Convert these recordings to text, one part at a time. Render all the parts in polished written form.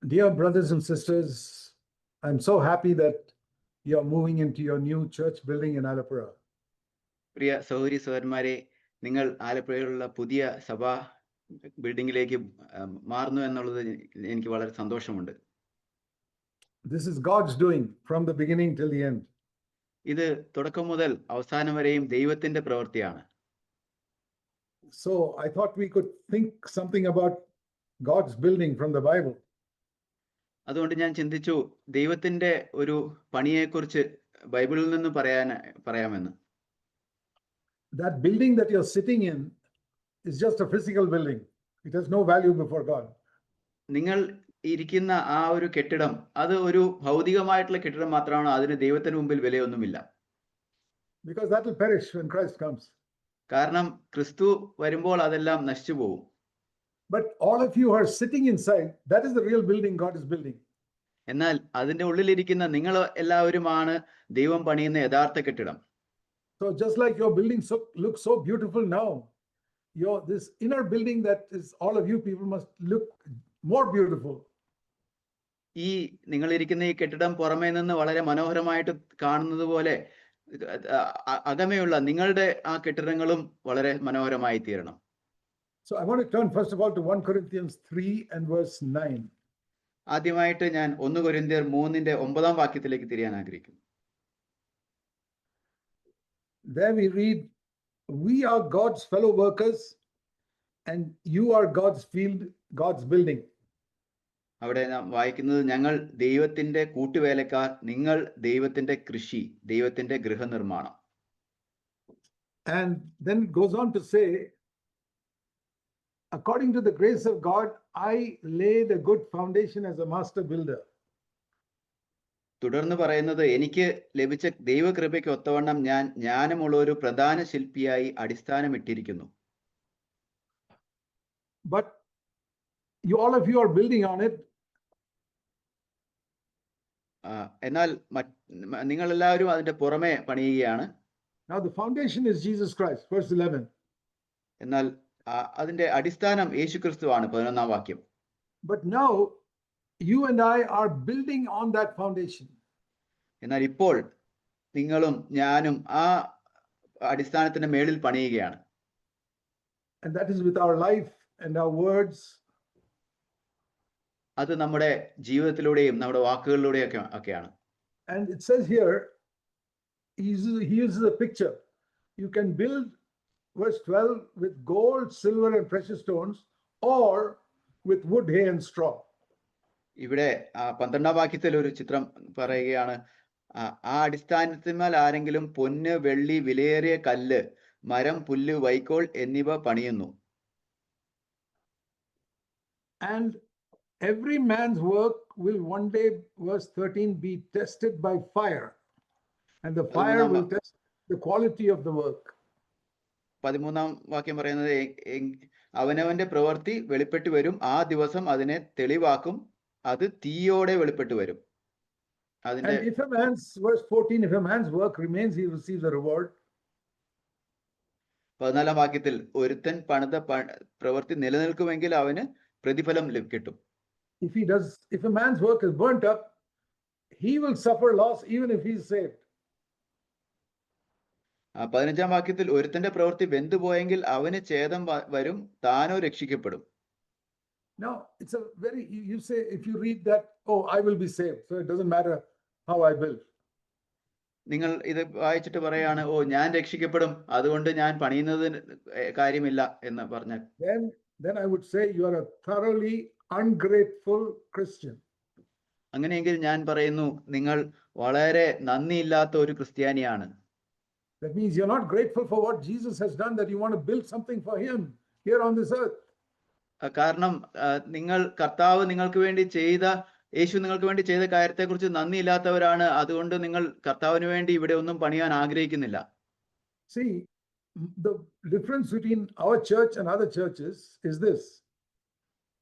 Dear brothers and sisters, I'm so happy that you're moving into your new church building in Alapura. പ്രിയ സഹോദരി സഹോദരന്മാരെ, നിങ്ങൾ ആലപ്പുഴയിലുള്ള പുതിയ സഭാ ബിൽഡിങ്ങിലേക്ക് മാറുന്നു എന്നുള്ളത് എനിക്ക് വളരെ സന്തോഷമുണ്ട്. This is God's doing from the beginning till the end. ഇത് തുടക്കം മുതൽ അവസാനം വരെയും ദൈവത്തിന്റെ പ്രവൃത്തിയാണ്. So I thought we could think something about God's building from the Bible. അതുകൊണ്ട് ഞാൻ ചിന്തിച്ചു ദൈവത്തിന്റെ ഒരു പണിയെക്കുറിച്ച് ബൈബിളിൽ നിന്ന് പറയാമെന്ന്. That building that you're sitting in is just a physical building. It has no value before God. നിങ്ങൾ ഇരിക്കുന്ന ആ ഒരു കെട്ടിടം അത് ഒരു ഭൗതികമായിട്ടുള്ള കെട്ടിടം മാത്രമാണ്, അതിന് ദൈവത്തിന് മുമ്പിൽ വിലയൊന്നുമില്ല. Because that will perish when Christ comes. കാരണം ക്രിസ്തു വരുമ്പോൾ അതെല്ലാം നശിച്ചു പോകും. But all of you are sitting inside, that is the real building God is building. എന്നാൽ അതിന്റെ ഉള്ളിലിരിക്കുന്ന നിങ്ങൾ എല്ലാവരുമാണ് ദൈവം പണിയുന്ന യഥാർത്ഥ കെട്ടിടം. So just like your building looks so beautiful now, this inner building that is all of you people must look more beautiful. ഈ നിങ്ങൾ ഇരിക്കുന്ന ഈ കെട്ടിടം പുറമേ നിന്ന് വളരെ മനോഹരമായിട്ട് കാണുന്നത് പോലെ അകമയുള്ള നിങ്ങളുടെ ആ കെട്ടിടങ്ങളും വളരെ മനോഹരമായി തീരണം. So I want to turn first of all to 1 Corinthians 3 and verse 9. ആദ്യമായിട്ട് ഞാൻ 1 കൊരിന്ത്യർ 3:9 വാക്യത്തിലേക്ക് തിരിയാൻ ആഗ്രഹിക്കുന്നു. There we read, we are God's fellow workers and you are God's field, God's building. അവിടെ നാം വായിക്കുന്നത്, ഞങ്ങൾ ദൈവത്തിന്റെ കൂട്ടുവേലക്കാർ, നിങ്ങൾ ദൈവത്തിന്റെ കൃഷി, ദൈവത്തിന്റെ ഗൃഹനിർമ്മാണം. And then it goes on to say, according to the grace of God, I laid a good foundation as a master builder. തുടർന്ന് പറയുന്നത്, എനിക്ക് ലഭിച്ച ദൈവകൃപയ്ക്ക് ഒത്തവണ്ണം ഞാൻ ജ്ഞാനമുള്ള ഒരു പ്രധാന ശില്പിയായി അടിസ്ഥാനമിട്ടിരിക്കുന്നു. But all of you are building on it. എന്നാൽ നിങ്ങൾ എല്ലാവരും അതിന്റെ പുറമെ പണിയുകയാണ്. Now the foundation is Jesus Christ, verse 11. എന്നാൽ അതിന്റെ അടിസ്ഥാനം യേശുക്രിസ്തുവാണ്, 11 വാക്യം. But now you and I are building on that foundation. എന്നാൽ ഇപ്പോൾ നിങ്ങളും ഞാനും ആ അടിസ്ഥാനത്തിന്റെ മേളിൽ പണിയുകയാണ്. And that is with our life and our words. അത് നമ്മുടെ ജീവിതത്തിലൂടെയും നമ്മുടെ വാക്കുകളിലൂടെയും ഒക്കെയാണ്. And it says here, he uses a picture. You can build, verse 12, with gold, silver and precious stones, or with wood, hay and straw. ഇവിടെ 12 വാക്യത്തിൽ ഒരു ചിത്രം പറയുകയാണ്. ആ അടിസ്ഥാനത്തിന്മേൽ ആരെങ്കിലും പൊന്ന്, വെള്ളി, വിലയേറിയ കല്ല്, മരം, പുല്ല്, വൈക്കോൽ എന്നിവ പണിയുന്നു. And every man's work will one day, verse 13, be tested by fire, and the fire will test the quality of the work. 13 വാക്യം പറയുന്നത്, അവനവന്റെ പ്രവൃത്തി വെളിപ്പെട്ടു വരും, ആ ദിവസം അതിനെ തെളിവാക്കും, അത് തീയോടെ വെളിപ്പെട്ടു വരും. And if a man's, verse 14, if a man's work remains, he receives a reward. 14 വാക്യത്തിൽ, ഒരുത്തൻ പണിത പ്രവൃത്തി നിലനിൽക്കുമെങ്കിൽ അവന് പ്രതിഫലം കിട്ടും. If a man's work is burnt up, he will suffer loss even if he is saved. 15 വാക്യത്തിൽ, ഒരുത്തന്റെ പ്രവൃത്തി വെന്തുപോയെങ്കിൽ അവന് ഛേദം വരും, താനോ രക്ഷിക്കപ്പെടും. Now it's a very, you say, if you read that, oh, I will be saved, so it doesn't matter how I build. നിങ്ങൾ ഇത് വായിച്ചിട്ട് പറയാണ്, ഓ ഞാൻ രക്ഷിക്കപ്പെടും, അതുകൊണ്ട് ഞാൻ പണിയുന്നതിന് കാര്യമില്ല എന്ന് പറഞ്ഞാൽ, then I would say you are a thoroughly ungrateful Christian. അങ്ങനെയെങ്കിൽ ഞാൻ പറയുന്നു, നിങ്ങൾ വളരെ നന്ദിയില്ലാത്ത ഒരു ക്രിസ്ത്യാനിയാണ്. That means you're not grateful for what Jesus has done, that you want to build something for him here on this earth. കാരണം നിങ്ങൾ കർത്താവ് നിങ്ങൾക്ക് വേണ്ടി ചെയ്ത, യേശു നിങ്ങൾക്ക് വേണ്ടി ചെയ്ത കാര്യത്തെക്കുറിച്ച് നന്ദിയില്ലാത്തവരാണ്. അതുകൊണ്ട് നിങ്ങൾ കർത്താവിന് വേണ്ടി ഇവിടെ ഒന്നും പണിയാൻ ആഗ്രഹിക്കുന്നില്ല. See, the difference between our church and other churches is this.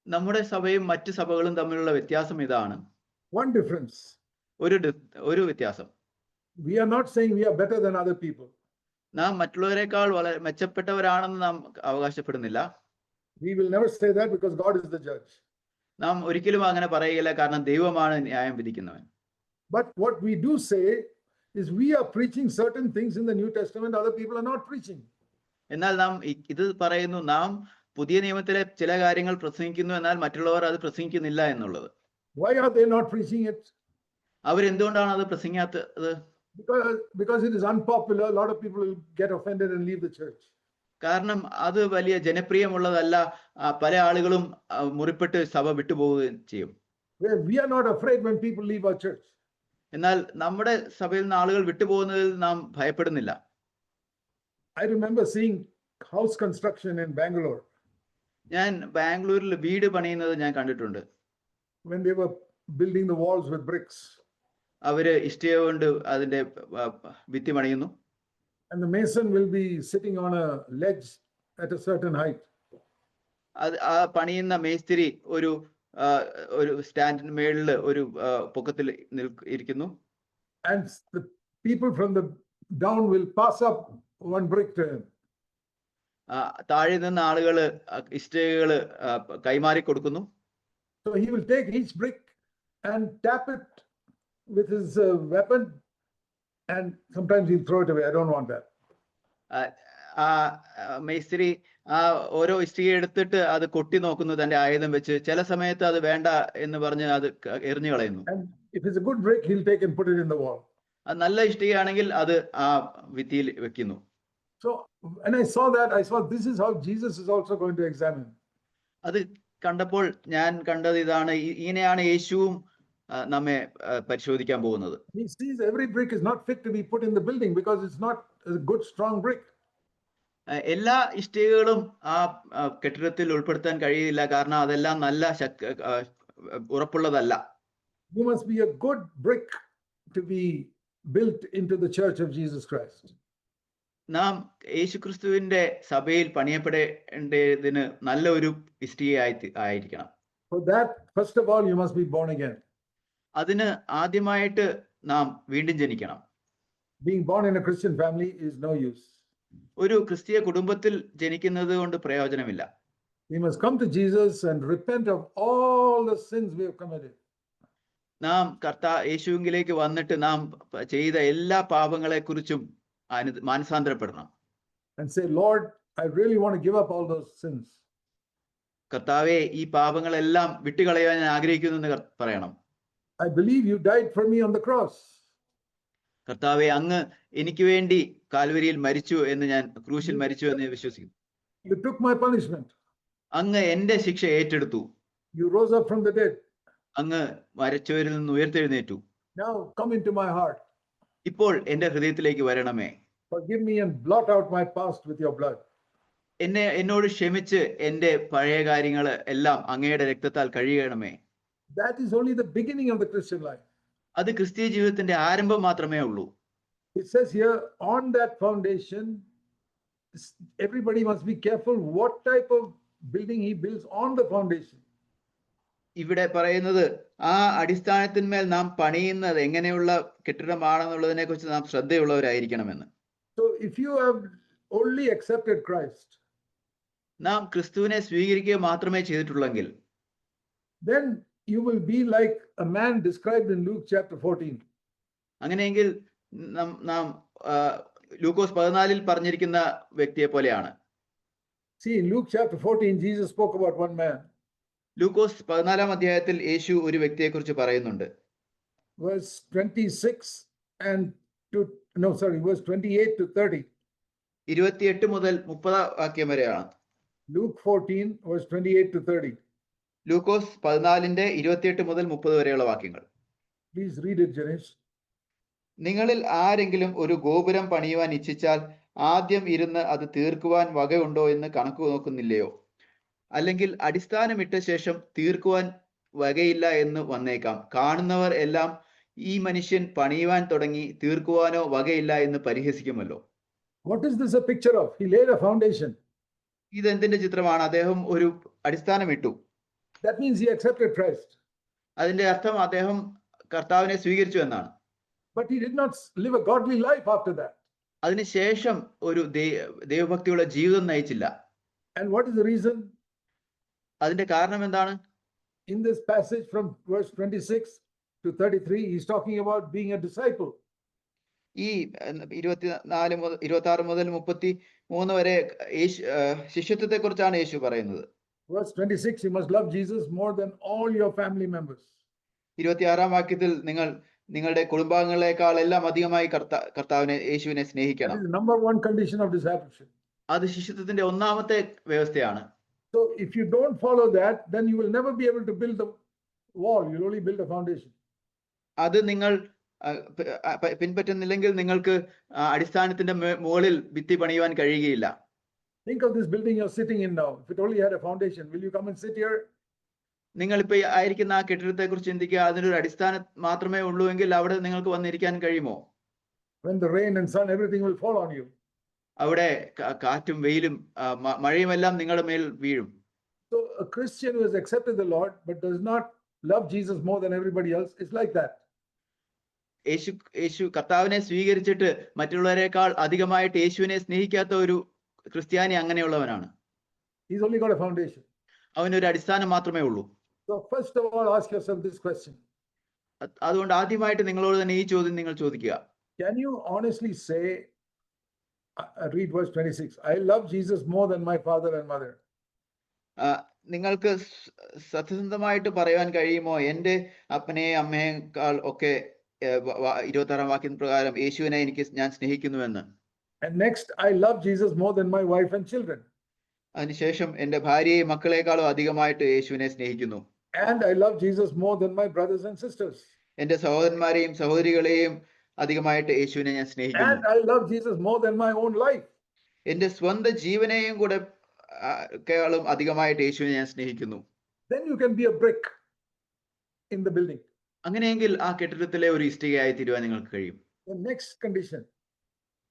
നമ്മുടെ സഭയും മറ്റു സഭകളും തമ്മിലുള്ള വ്യത്യാസം ഇതാണ്. One difference. ഒരു വ്യത്യാസം. We are not saying we are better than other people. നാം മറ്റുള്ളവരെക്കാൾ വളരെ മെച്ചപ്പെട്ടവരാണെന്ന് നാം അവകാശപ്പെടുന്നില്ല. We will never say that because God is the judge. നാം ഒരിക്കലും അങ്ങനെ പറയുകയില്ല, കാരണം ദൈവമാണ് ന്യായം വിധിക്കുന്നവൻ. But what we do say is we are preaching certain things in the New Testament other people are not preaching. എന്നാൽ നാം ഇത് പറയുന്നു, നാം പുതിയ നിയമത്തിലെ ചില കാര്യങ്ങൾ പ്രസംഗിക്കുന്നു, എന്നാൽ മറ്റുള്ളവർ അത് പ്രസംഗിക്കുന്നില്ല എന്നുള്ളത്. Why are they not preaching it? അവരെന്തുകൊണ്ടാണ് അത് പ്രസംഗിക്കാത്തത്? Because it is unpopular. A lot of people will get offended and leave the church. കാരണം അത് വലിയ ജനപ്രിയമുള്ളതല്ല. പല ആളുകളും മുറിപ്പെട്ട് സഭ വിട്ടുപോവുകയും ചെയ്യും. We are not afraid when people leave our church. എന്നാൽ നമ്മുടെ സഭയിൽ നിന്ന് ആളുകൾ വിട്ടുപോകുന്നതിൽ നാം ഭയപ്പെടുന്നില്ല. I remember seeing house construction in Bangalore. ഞാൻ ബാംഗ്ലൂരിൽ വീട് പണിയുന്നത് ഞാൻ കണ്ടിട്ടുണ്ട്. When they were building the walls with bricks. അവര് ഇഷ്ടിക കൊണ്ട് അതിന്റെ ഭിത്തി പണിയുന്നു. And the mason will be sitting on a ledge at a certain height. അത് ആ പണിയുന്ന മേസ്തിരി ഒരു സ്റ്റാൻഡിന് മേളിൽ ഒരു പൊക്കത്തിൽ ഇരിക്കുന്നു. And the people from the down will pass up one brick to him. താഴെ നിന്ന് ആളുകള് ഇഷ്ടികകള് കൈമാറി കൊടുക്കുന്നു. So he will take each brick and tap it with his weapon, and sometimes he'll throw it away. I don't want that. മേസ്തിരി ഓരോ ഇഷ്ടിക എടുത്തിട്ട് അത് കൊട്ടി നോക്കുന്നു തന്റെ ആയുധം വെച്ച്. ചില സമയത്ത് അത് വേണ്ട എന്ന് പറഞ്ഞ് അത് എറിഞ്ഞു കളയുന്നു. And if it's a good brick, he'll take and put it in the wall. നല്ല ഇഷ്ടികയാണെങ്കിൽ അത് ആ ഭിത്തിയിൽ വെക്കുന്നു. So when I saw that, I saw this is how Jesus is also going to examine. അത് കണ്ടപ്പോൾ ഞാൻ കണ്ടത് ഇതാണ്, ഇങ്ങനെയാണ് യേശുവും നമ്മെ പരിശോധിക്കാൻ പോകുന്നത്. He sees every brick is not fit to be put in the building because it's not a good strong brick. എല്ലാ ഇഷ്ടികകളും ആ കെട്ടിടത്തിൽ ഉൾപ്പെടുത്താൻ കഴിയില്ല, കാരണം അതെല്ലാം നല്ല ഉറപ്പുള്ളതല്ല. You must be a good brick to be built into the church of Jesus Christ. നാം യേശുക്രിസ്തുവിന്റെ സഭയിൽ പണിയപ്പെടേണ്ടതിന് നല്ല ഒരു ഇഷ്ടികയായിരിക്കണം. For that, first of all, you must be born again. അതിന് ആദ്യമായിട്ട് നാം വീണ്ടും ജനിക്കണം. Being born in a Christian family is no use. ഒരു ക്രിസ്തീയ കുടുംബത്തിൽ ജനിക്കുന്നത് കൊണ്ട് പ്രയോജനമില്ല. We must come to Jesus and repent of all the sins we have committed. നാം യേശുവിലേക്ക് വന്നിട്ട് നാം ചെയ്ത എല്ലാ പാപങ്ങളെ കുറിച്ചും മാനസാന്തരപ്പെടണം. And say, Lord, I really want to give up all those sins. കർത്താവേ, ഈ പാപങ്ങളെല്ലാം വിട്ടുകളയാൻ ഞാൻ ആഗ്രഹിക്കുന്നു എന്ന് പറയണം. I believe you died for me on the cross. കർത്താവേ, അങ്ങ് എനിക്ക് വേണ്ടി കാൽവരിയിൽ മരിച്ചു എന്ന് ഞാൻ ക്രൂശിൽ മരിച്ചു എന്ന് വിശ്വസിക്കുന്നു. You took my punishment. അങ്ങ് എന്റെ ശിക്ഷ ഏറ്റെടുത്തു. You rose up from the dead. അങ്ങ് മരിച്ചവരിൽ നിന്ന് ഉയർത്തെഴുന്നേറ്റു. Now come into my heart. ഇപ്പോൾ എന്റെ ഹൃദയത്തിലേക്ക് വരണമേ. Forgive me and blot out my past with your blood. എന്നോട് ക്ഷമിച്ച് എന്റെ പഴയ കാര്യങ്ങൾ എല്ലാം അങ്ങയുടെ രക്തത്താൽ കഴുകണമേ. That is only the beginning of the Christian life. അത് ക്രിസ്തീയ ജീവിതത്തിന്റെ ആരംഭം മാത്രമേ ഉള്ളൂ. It says here, on that foundation, everybody must be careful what type of building he builds on the foundation. ഇവിടെ പറയുന്നത് ആ അടിസ്ഥാനത്തിന്മേൽ നാം പണിയുന്നത് എങ്ങനെയുള്ള കെട്ടിടമാണെന്നുള്ളതിനെ കുറിച്ച് നാം ശ്രദ്ധയുള്ളവരായിരിക്കണമെന്ന്. So if you have only accepted Christ, നാം ക്രിസ്തുവിനെ സ്വീകരിക്കുക മാത്രമേ ചെയ്തിട്ടുള്ളെങ്കിൽ, then you will be like a man described in Luke chapter 14. അങ്ങനെയെങ്കിൽ നാം ലൂക്കോസ് 14 പറഞ്ഞിരിക്കുന്ന വ്യക്തിയെ പോലെയാണ്. See, in Luke chapter 14, Jesus spoke about one man. ലൂക്കോസ് 14 അധ്യായത്തിൽ യേശു ഒരു വ്യക്തിയെ കുറിച്ച് പറയുന്നുണ്ട്. Verse 28 to 30. 28 മുതൽ 30 വാക്യം വരെയാണ്. Luke 14, verse 28 to 30. ലൂക്കോസ് 14 28 മുതൽ 30 വരെയുള്ള വാക്യങ്ങൾ. Please read it, Janesh. നിങ്ങളിൽ ആരെങ്കിലും ഒരു ഗോപുരം പണിയുവാൻ ഇച്ഛിച്ചാൽ ആദ്യം ഇരുന്ന് അത് തീർക്കുവാൻ വകയുണ്ടോ എന്ന് കണക്ക് നോക്കുന്നില്ലയോ? അല്ലെങ്കിൽ അടിസ്ഥാനമിട്ട ശേഷം തീർക്കുവാൻ വകയില്ല എന്ന് വന്നേക്കാം. കാണുന്നവർ എല്ലാം ഈ മനുഷ്യൻ പണിയുവാൻ തുടങ്ങി, തീർക്കുവാനോ വകയില്ല എന്ന് പരിഹസിക്കുമല്ലോ. What is this a picture of? He laid a foundation. ഇതെന്തിന്റെ ചിത്രമാണ്? അദ്ദേഹം ഒരു അടിസ്ഥാനമിട്ടു. That means he accepted Christ. അതിന്റെ അർത്ഥം അദ്ദേഹം കർത്താവിനെ സ്വീകരിച്ചു എന്നാണ്. But he did not live a godly life after that. അതിനുശേഷം ഒരു ദൈവഭക്തിയുള്ള ജീവിതം നയിച്ചില്ല. And what is the reason? അതിന്റെ കാരണം എന്താണ്? in this passage from verse 26 to 33, he's talking about being a disciple. ഈ 24 മുതൽ 26 മുതൽ 33 വരെ ശിഷ്യത്വത്തെ കുറിച്ചാണ് യേശു പറയുന്നത്. Verse 26, you must love Jesus more than all your family members. 26-ാം വാക്യത്തിൽ നിങ്ങൾ നിങ്ങളുടെ കുടുംബാംഗങ്ങളെക്കാൾ എല്ലാം അധികമായി കർത്താവിനെ യേശുവിനെ സ്നേഹിക്കണം. That is the number one condition of discipleship. അത് ശിഷ്യത്വത്തിന്റെ ഒന്നാമത്തെ വ്യവസ്ഥയാണ്. So if you don't follow that, then you will never be able to build the wall. You'll only build a foundation. അത് നിങ്ങൾ പിൻപറ്റുന്നില്ലെങ്കിൽ നിങ്ങൾക്ക് അടിസ്ഥാനത്തിന്റെ മുകളിൽ ഭിത്തി പണിയുവാൻ കഴിയുകയില്ല. Think of this building you're sitting in now. If it only had a foundation, will you come and sit here? നിങ്ങൾ ഇപ്പൊ ആയിരിക്കുന്ന ആ കെട്ടിടത്തെ കുറിച്ച് ചിന്തിക്കുക. അതിനൊരു അടിസ്ഥാനം മാത്രമേ ഉള്ളൂ എങ്കിൽ അവിടെ നിങ്ങൾക്ക് വന്നിരിക്കാൻ കഴിയുമോ? When the rain and sun, everything will fall on you. അവിടെ കാറ്റും വെയിലും മഴയും എല്ലാം നിങ്ങളുടെ മേൽ വീഴും. So a Christian who has accepted the Lord but does not love Jesus more than everybody else is like that. യേശു കർത്താവിനെ സ്വീകരിച്ചിട്ട് മറ്റുള്ളവരെക്കാൾ അധികമായിട്ട് യേശുവിനെ സ്നേഹിക്കാത്ത ഒരു ക്രിസ്ത്യാനി അങ്ങനെയുള്ളവനാണ്. He's only got a foundation. അവനൊരു അടിസ്ഥാനം മാത്രമേ ഉള്ളൂ. So first of all, ask yourself this question. അതുകൊണ്ട് ആദ്യമായിട്ട് നിങ്ങളോട് തന്നെ ഈ ചോദ്യം നിങ്ങൾ ചോദിക്കുക. Can you honestly say, read verse 26, I love Jesus more than my father and mother? നിങ്ങൾക്ക് സത്യസന്ധമായിട്ട് പറയാൻ കഴിയുമോ എൻ്റെ അപ്പനെയും അമ്മയെക്കാൾ ഒക്കെ 26-ാം വാക്യം പ്രകാരം യേശുവിനെ ഞാൻ സ്നേഹിക്കുന്നുവെന്ന്? And next, I love Jesus more than my wife and children. അതിനുശേഷം എൻ്റെ ഭാര്യയെയും മക്കളെക്കാളും അധികമായിട്ട് യേശുവിനെ സ്നേഹിക്കുന്നു. And I love Jesus more than my brothers and sisters. എൻ്റെ സഹോദരന്മാരെയും സഹോദരികളെയും അധികമായിട്ട് യേശുവിനെ ഞാൻ സ്നേഹിക്കുന്നു. And I love Jesus more than my own life. എൻ്റെ സ്വന്തം ജീവനെയും കൂടെ ക്കാളും അധികമായിട്ട് യേശുവിനെ ഞാൻ സ്നേഹിക്കുന്നു. Then you can be a brick in the building. അങ്ങനെയെങ്കിൽ ആ കെട്ടിടത്തിലെ ഒരു ഇഷ്ടികയായി തീരുവാൻ നിങ്ങൾക്ക് കഴിയും. The next condition.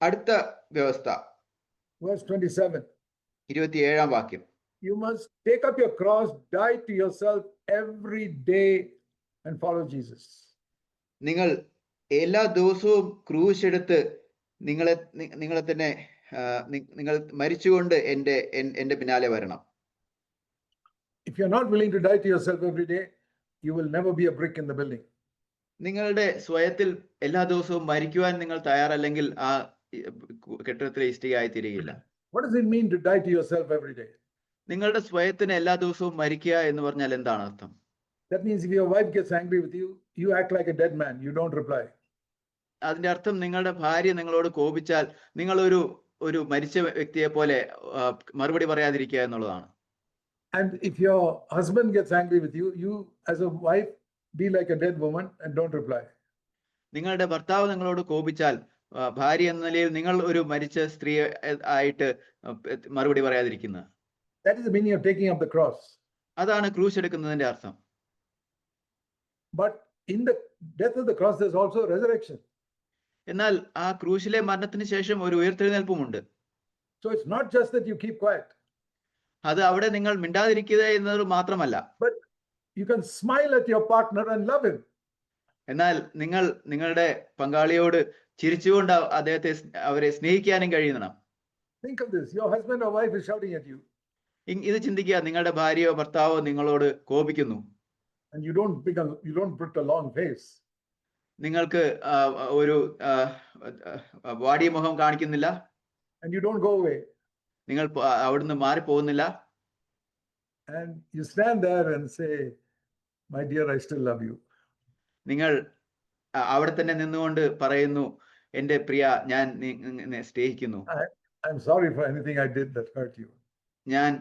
അടുത്ത വ്യവസ്ഥ Verse 27. 27-ാം വാക്യം. You must take up your cross, die to yourself every day and follow Jesus. നിങ്ങൾ എല്ലാ ദിവസവും ക്രൂശ് എടുത്ത് നിങ്ങളെ തന്നെ നിങ്ങൾ മരിച്ചുകൊണ്ട് എൻ്റെ പിന്നാലെ വരണം. If you're not willing to die to yourself every day, you will never be a brick in the building. നിങ്ങളുടെ സ്വയത്തിൽ എല്ലാ ദിവസവും മരിക്കുവാൻ നിങ്ങൾ തയ്യാറല്ലെങ്കിൽ ആ കെട്ടിടത്തിലെ ഇഷ്ടികയായി തീരുകയില്ല. What does it mean to die to yourself every day? നിങ്ങളുടെ സ്വയത്തിന് എല്ലാ ദിവസവും മരിക്കുക എന്ന് പറഞ്ഞാൽ എന്താണ് അർത്ഥം? That means if your wife gets angry with you, you act like a dead man. You don't reply. അതിന്റെ അർത്ഥം നിങ്ങളുടെ ഭാര്യ നിങ്ങളോട് കോപിച്ചാൽ നിങ്ങൾ ഒരു മരിച്ച വ്യക്തിയെ പോലെ മറുപടി പറയാതിരിക്കുക എന്നുള്ളതാണ്. And if your husband gets angry with you, you as a wife be like a dead woman and don't reply. നിങ്ങളുടെ ഭർത്താവ് നിങ്ങളോട് കോപിച്ചാൽ ഭാര്യ എന്ന നിലയിൽ നിങ്ങൾ ഒരു മരിച്ച സ്ത്രീ ആയിട്ട് മറുപടി പറയാതിരിക്കുന്നത്. That is the meaning of taking up the cross. അതാണ് ക്രൂശ് എടുക്കുന്നതിന്റെ അർത്ഥം. But in the death of the cross, there's also a resurrection. എന്നാൽ ആ ക്രൂശിലെ മരണത്തിന് ശേഷം ഒരു ഉയർത്തെഴുന്നേൽപ്പുമുണ്ട്. So it's not just that you keep quiet. അത് അവിടെ നിങ്ങൾ മിണ്ടാതിരിക്കുക എന്നത് മാത്രമല്ല. But you can smile at your partner and love him. എന്നാൽ നിങ്ങൾ നിങ്ങളുടെ പങ്കാളിയോട് ചിരിച്ചുകൊണ്ട് അവരെ സ്നേഹിക്കാനും കഴിയണം. Think of this. Your husband or wife is shouting at you. ഇത് ചിന്തിക്കുക, നിങ്ങളുടെ ഭാര്യയോ ഭർത്താവോ നിങ്ങളോട് കോപിക്കുന്നു. And you don't put a long face. നിങ്ങൾക്ക് ഒരു വാടിയ മുഖം കാണിക്കുന്നില്ല. And you don't go away. നിങ്ങൾ അവിടുന്ന് മാറിപ്പോകുന്നില്ല. And you stand there and say, my dear, I still love you. നിങ്ങൾ അവിടെ തന്നെ നിന്നുകൊണ്ട് പറയുന്നു, എൻ്റെ പ്രിയ, ഞാൻ സ്നേഹിക്കുന്നു. I'm sorry for anything I did that hurt you. ഞാൻ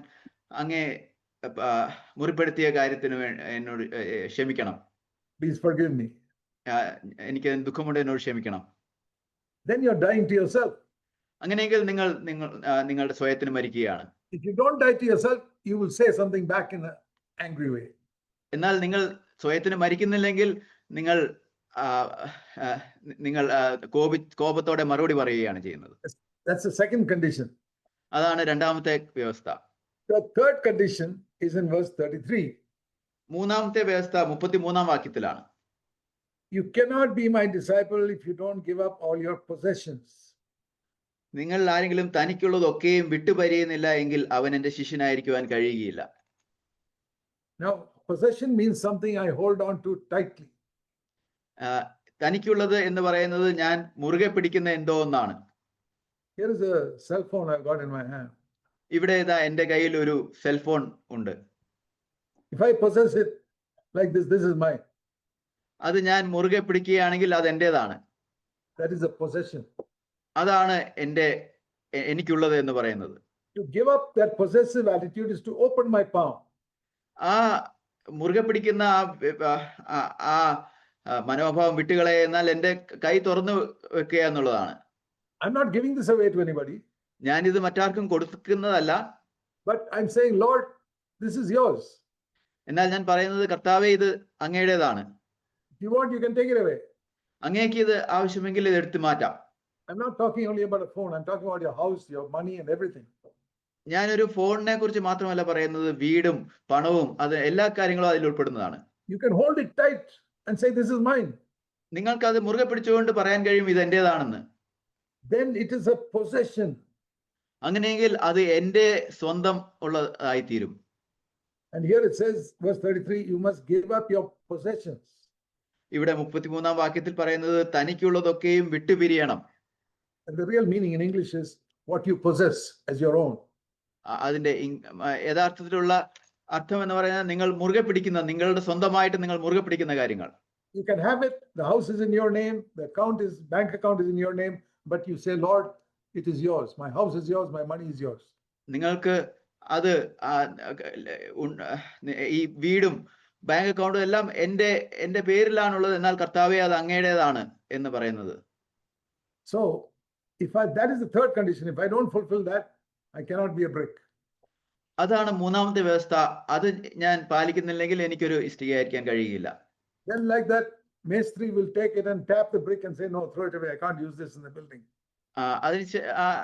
അങ്ങേ മുറിപ്പെടുത്തിയ കാര്യത്തിന് എന്നോട് ക്ഷമിക്കണം. Please forgive me. എനിക്ക് ദുഃഖമുണ്ട്, എന്നോട് ക്ഷമിക്കണം. Then you're dying to yourself. അങ്ങനെയെങ്കിൽ നിങ്ങൾ നിങ്ങളുടെ സ്വയത്തിന് മരിക്കുകയാണ്. If you don't die to yourself, you will say something back in an angry way. എന്നാൽ നിങ്ങൾ സ്വയത്തിന് മരിക്കുന്നില്ലെങ്കിൽ നിങ്ങൾ കോപത്തോടെ മറുപടി പറയുകയാണ് ചെയ്യുന്നത്. That's the second condition. അതാണ് രണ്ടാമത്തെ വ്യവസ്ഥ. The third condition is in verse 33. മൂന്നാമത്തെ വ്യവസ്ഥ 33-ാം വാക്യത്തിലാണ്. You cannot be my disciple if you don't give up all your possessions. നിങ്ങൾ ആരെങ്കിലും തനിക്കുള്ളതൊക്കെയും വിട്ടുപരിയുന്നില്ല എങ്കിൽ അവൻ എൻ്റെ ശിഷ്യനായിരിക്കുവാൻ കഴിയുകയില്ല. Now, possession means something I hold on to tightly. തനിക്കുള്ളത് എന്ന് പറയുന്നത് ഞാൻ മുറുകെ പിടിക്കുന്ന എന്തോ ഒന്നാണ്. Here is a cell phone I've got in my hand. ഇവിടെ ഇതാ എൻ്റെ കയ്യിൽ ഒരു സെൽഫോൺ ഉണ്ട്. If I possess it like this is mine. അത് ഞാൻ മുറുകെ പിടിക്കുകയാണെങ്കിൽ അത് എൻ്റെതാണ്. That is a possession. അതാണ് എനിക്കുള്ളത് എന്ന് പറയുന്നത്. To give up that possessive attitude is to open my palm. ആ മുറുകെ പിടിക്കുന്ന ആ മനോഭാവം വിട്ടുകളെ എന്നാൽ എൻ്റെ കൈ തുറന്നു വെക്കുക എന്നുള്ളതാണ്. I'm not giving this away to anybody. ഞാൻ ഇത് മറ്റാർക്കും കൊടുക്കുന്നതല്ല. But I'm saying, Lord, this is yours. എന്നാൽ ഞാൻ പറയുന്നത് കർത്താവേ ഇത് അങ്ങയുടേതാണ്. If you want, you can take it away. അങ്ങേക്ക് ഇത് ആവശ്യമെങ്കിൽ ഇത് എടുത്തു മാറ്റാം. I'm not talking only about a phone. I'm talking about your house, your money and everything. ഞാനൊരു ഫോണിനെ കുറിച്ച് മാത്രമല്ല പറയുന്നത്, വീടും പണവും അത് എല്ലാ കാര്യങ്ങളും അതിൽ ഉൾപ്പെടുന്നതാണ്. You can hold it tight and say, this is mine. നിങ്ങൾക്ക് അത് മുറുകെ പിടിച്ചുകൊണ്ട് പറയാൻ കഴിയും ഇത് എന്റേതാണെന്ന്. Then it is a possession. അങ്ങനെയെങ്കിൽ അത് എൻ്റെ സ്വന്തം ഉള്ളതായിത്തീരും. And here it says, verse 33, you must give up your possessions. ഇവിടെ 33-ാം വാക്യത്തിൽ പറയുന്നത് തനിക്കുള്ളതൊക്കെയും വിട്ടുപിരിയണം. And the real meaning in English is what you possess as your own. അതിന്റെ യഥാർത്ഥത്തിലുള്ള അർത്ഥം എന്ന് പറയുന്നത് നിങ്ങൾ മുറുകെ പിടിക്കുന്ന, നിങ്ങളുടെ സ്വന്തമായിട്ട് നിങ്ങൾ മുറുകെ പിടിക്കുന്ന കാര്യങ്ങൾ. You can have it, the house is in your name, the bank account is in your name, but you say, Lord, it is yours. My house is yours, my money is yours. നിങ്ങൾക്ക് അത് ഈ വീടും bank അക്കൗണ്ടും എല്ലാം എൻ്റെ പേരിലാണുള്ളത്, എന്നാൽ കർത്താവേ അത് അങ്ങയുടേതാണ് എന്ന് പറയുന്നത്. So that is the third condition. If I don't fulfill that, I cannot be a brick. അതാണ് മൂന്നാമത്തെ വ്യവസ്ഥ. അത് ഞാൻ പാലിക്കുന്നില്ലെങ്കിൽ എനിക്കൊരു ഇഷ്ടികയായിരിക്കാൻ കഴിയില്ല. Then like that, Mestri will take it and tap the brick and say, no, throw it away. I can't use this in the building.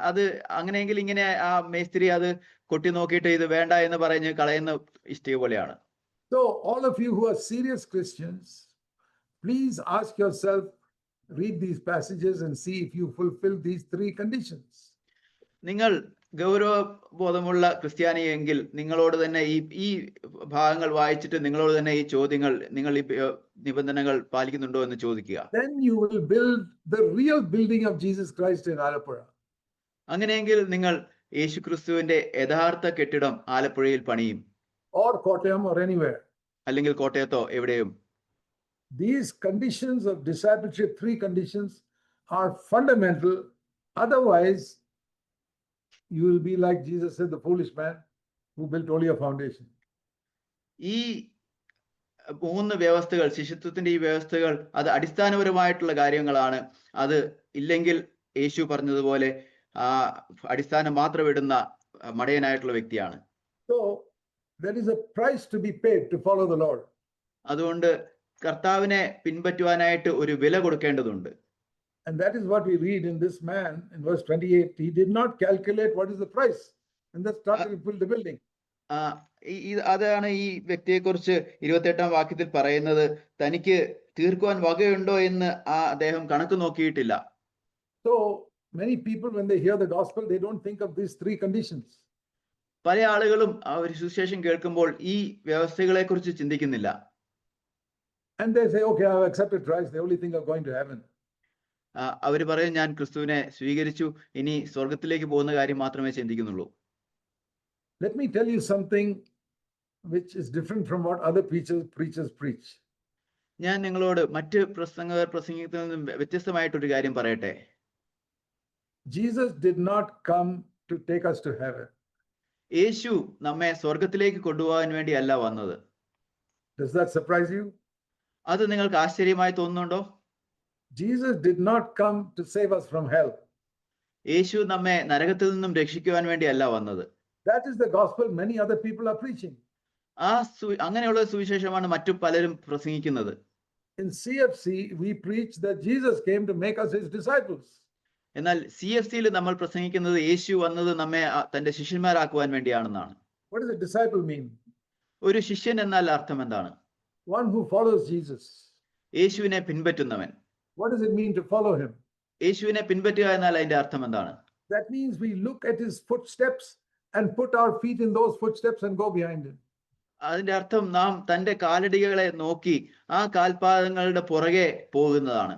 അത് അങ്ങനെയെങ്കിൽ ഇങ്ങനെ ആ മേസ്ത്രി അത് കൊട്ടി നോക്കിയിട്ട് ഇത് വേണ്ട എന്ന് പറഞ്ഞ് കളയുന്ന ഇഷ്ടിക പോലെയാണ്. So all of you who are serious Christians, please ask yourself, read these passages and see if you fulfill these three conditions. നിങ്ങൾ ഗൗരവബോധമുള്ള ക്രിസ്ത്യാനിയെങ്കിൽ നിങ്ങളോട് തന്നെ ഈ ഭാഗങ്ങൾ വായിച്ചിട്ട് നിങ്ങളോട് തന്നെ ഈ ചോദ്യങ്ങൾ, നിങ്ങൾ ഈ നിബന്ധനകൾ പാലിക്കുന്നുണ്ടോ എന്ന് ചോദിക്കുക. Then you will build the real building of Jesus Christ in Alappuzha. അങ്ങനെയെങ്കിൽ നിങ്ങൾ യേശുക്രിസ്തുവിന്റെ യഥാർത്ഥ കെട്ടിടം ആലപ്പുഴയിൽ പണിയും. Or Kottayam or anywhere. അല്ലെങ്കിൽ കോട്ടയത്തോ എവിടെയും. These conditions of discipleship, three conditions, are fundamental. Otherwise, you will be like Jesus said, the foolish man who built only a foundation. ഈ മൂന്ന് വ്യവസ്ഥകൾ, ശിഷ്യത്വത്തിന്റെ ഈ വ്യവസ്ഥകൾ, അത് അടിസ്ഥാനപരമായിട്ടുള്ള കാര്യങ്ങളാണ്. അത് ഇല്ലെങ്കിൽ യേശു പറഞ്ഞതുപോലെ അടിസ്ഥാനം മാത്രം ഇടുന്ന മടയനായിട്ടുള്ള വ്യക്തിയാണ്. So there is a price to be paid to follow the Lord. അതുകൊണ്ട് കർത്താവിനെ പിൻപറ്റുവാനായിട്ട് ഒരു വില കൊടുക്കേണ്ടതുണ്ട്. And that is what we read in this man in verse 28. He did not calculate what is the price, and that started to build the building. അതാണ് ഈ വ്യക്തിയെക്കുറിച്ച് 28-ാം വാക്യത്തിൽ പറയുന്നത്. തനിക്ക് തീർക്കുവാൻ വകയുണ്ടോ എന്ന് അദ്ദേഹം കണക്ക് നോക്കിയിട്ടില്ല. So many people, when they hear the gospel, they don't think of these three conditions. പല ആളുകളും ഒരു സുവിശേഷം കേൾക്കുമ്പോൾ ഈ വ്യവസ്ഥകളെ കുറിച്ച് ചിന്തിക്കുന്നില്ല. And they say, okay, I have accepted Christ. They only think of going to heaven. അവർ പറയും, ഞാൻ ക്രിസ്തുവിനെ സ്വീകരിച്ചു, ഇനി സ്വർഗത്തിലേക്ക് പോകുന്ന കാര്യം മാത്രമേ ചിന്തിക്കുന്നുള്ളൂ. Let me tell you something which is different from what other preachers preach. ഞാൻ നിങ്ങളോട് മറ്റ് പ്രസംഗകർ പ്രസംഗിക്കുന്നതിൽ നിന്നും വ്യത്യസ്തമായിട്ടൊരു കാര്യം പറയട്ടെ. Jesus did not come to take us to heaven. യേശു നമ്മെ സ്വർഗത്തിലേക്ക് കൊണ്ടുപോകാൻ വേണ്ടിയല്ല വന്നത്. Does that surprise you? അത് നിങ്ങൾക്ക് ആശ്ചര്യമായി തോന്നുന്നുണ്ടോ? Jesus did not come to save us from hell. യേശു നമ്മെ നരകത്തിൽ നിന്നും രക്ഷിക്കുവാൻ വേണ്ടിയല്ല വന്നത്. That is the gospel many other people are preaching. അങ്ങനെയുള്ള സുവിശേഷമാണ് മറ്റു പലരും പ്രസംഗിക്കുന്നത്. In CFC we preach that Jesus came to make us his disciples. എന്നാൽ CFCയിൽ നമ്മൾ പ്രസംഗിക്കുന്നത് യേശു വന്നത് നമ്മെ തന്റെ ശിഷ്യന്മാരാക്കുവാൻ വേണ്ടിയാണെന്നാണ്. What does a disciple mean? ഒരു ശിഷ്യൻ എന്നാൽ അർത്ഥം എന്താണ്? One who follows Jesus. യേശുവിനെ പിൻപറ്റുന്നവൻ. What does it mean to follow him? യേശുവിനെ പിൻപറ്റുക എന്നാൽ അതിന്റെ അർത്ഥം എന്താണ്? That means we look at his footsteps and put our feet in those footsteps and go behind him. അതിന്റെ അർത്ഥം നാം തന്റെ കാലടികളെ നോക്കി ആ കാൽപാദങ്ങളുടെ പുറകെ പോകുന്നതാണ്.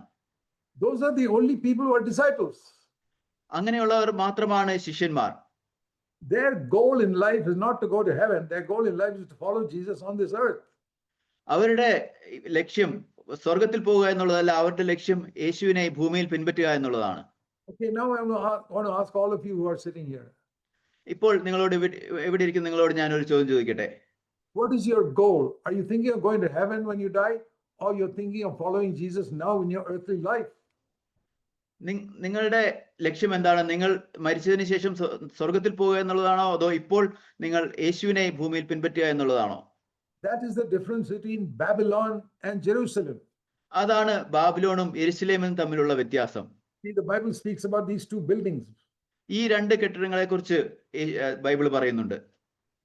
Those are the only people who are disciples. അങ്ങനെയുള്ളവർ മാത്രമാണ് ശിഷ്യന്മാർ. Their goal in life is not to go to heaven. Their goal in life is to follow Jesus on this earth. അവരുടെ ലക്ഷ്യം സ്വർഗത്തിൽ പോകുക എന്നുള്ളതല്ല, അവരുടെ ലക്ഷ്യം യേശുവിനെ ഈ ഭൂമിയിൽ പിൻപറ്റുക എന്നുള്ളതാണ്. Okay, now I want to ask all of you who are sitting here. ഇപ്പോൾ നിങ്ങളോട് എവിടെ ഇരിക്കും നിങ്ങളോട് ഞാൻ ഒരു ചോദ്യം ചോദിക്കട്ടെ. What is your goal? Are you thinking of going to heaven when you die, or you're thinking of following Jesus now in your earthly life? നിങ്ങളുടെ ലക്ഷ്യം എന്താണ്? നിങ്ങൾ മരിച്ചതിന് ശേഷം സ്വർഗത്തിൽ പോകുക എന്നുള്ളതാണോ, അതോ ഇപ്പോൾ നിങ്ങൾ യേശുവിനെ ഭൂമിയിൽ പിൻപറ്റുക എന്നുള്ളതാണോ? That is the difference between Babylon and Jerusalem. അതാണ് ബാബിലോണും യെരുശലേമും തമ്മിലുള്ള വ്യത്യാസം. See, the Bible speaks about these two buildings. ഈ രണ്ട് കെട്ടിടങ്ങളെ കുറിച്ച് ബൈബിൾ പറയുന്നുണ്ട്.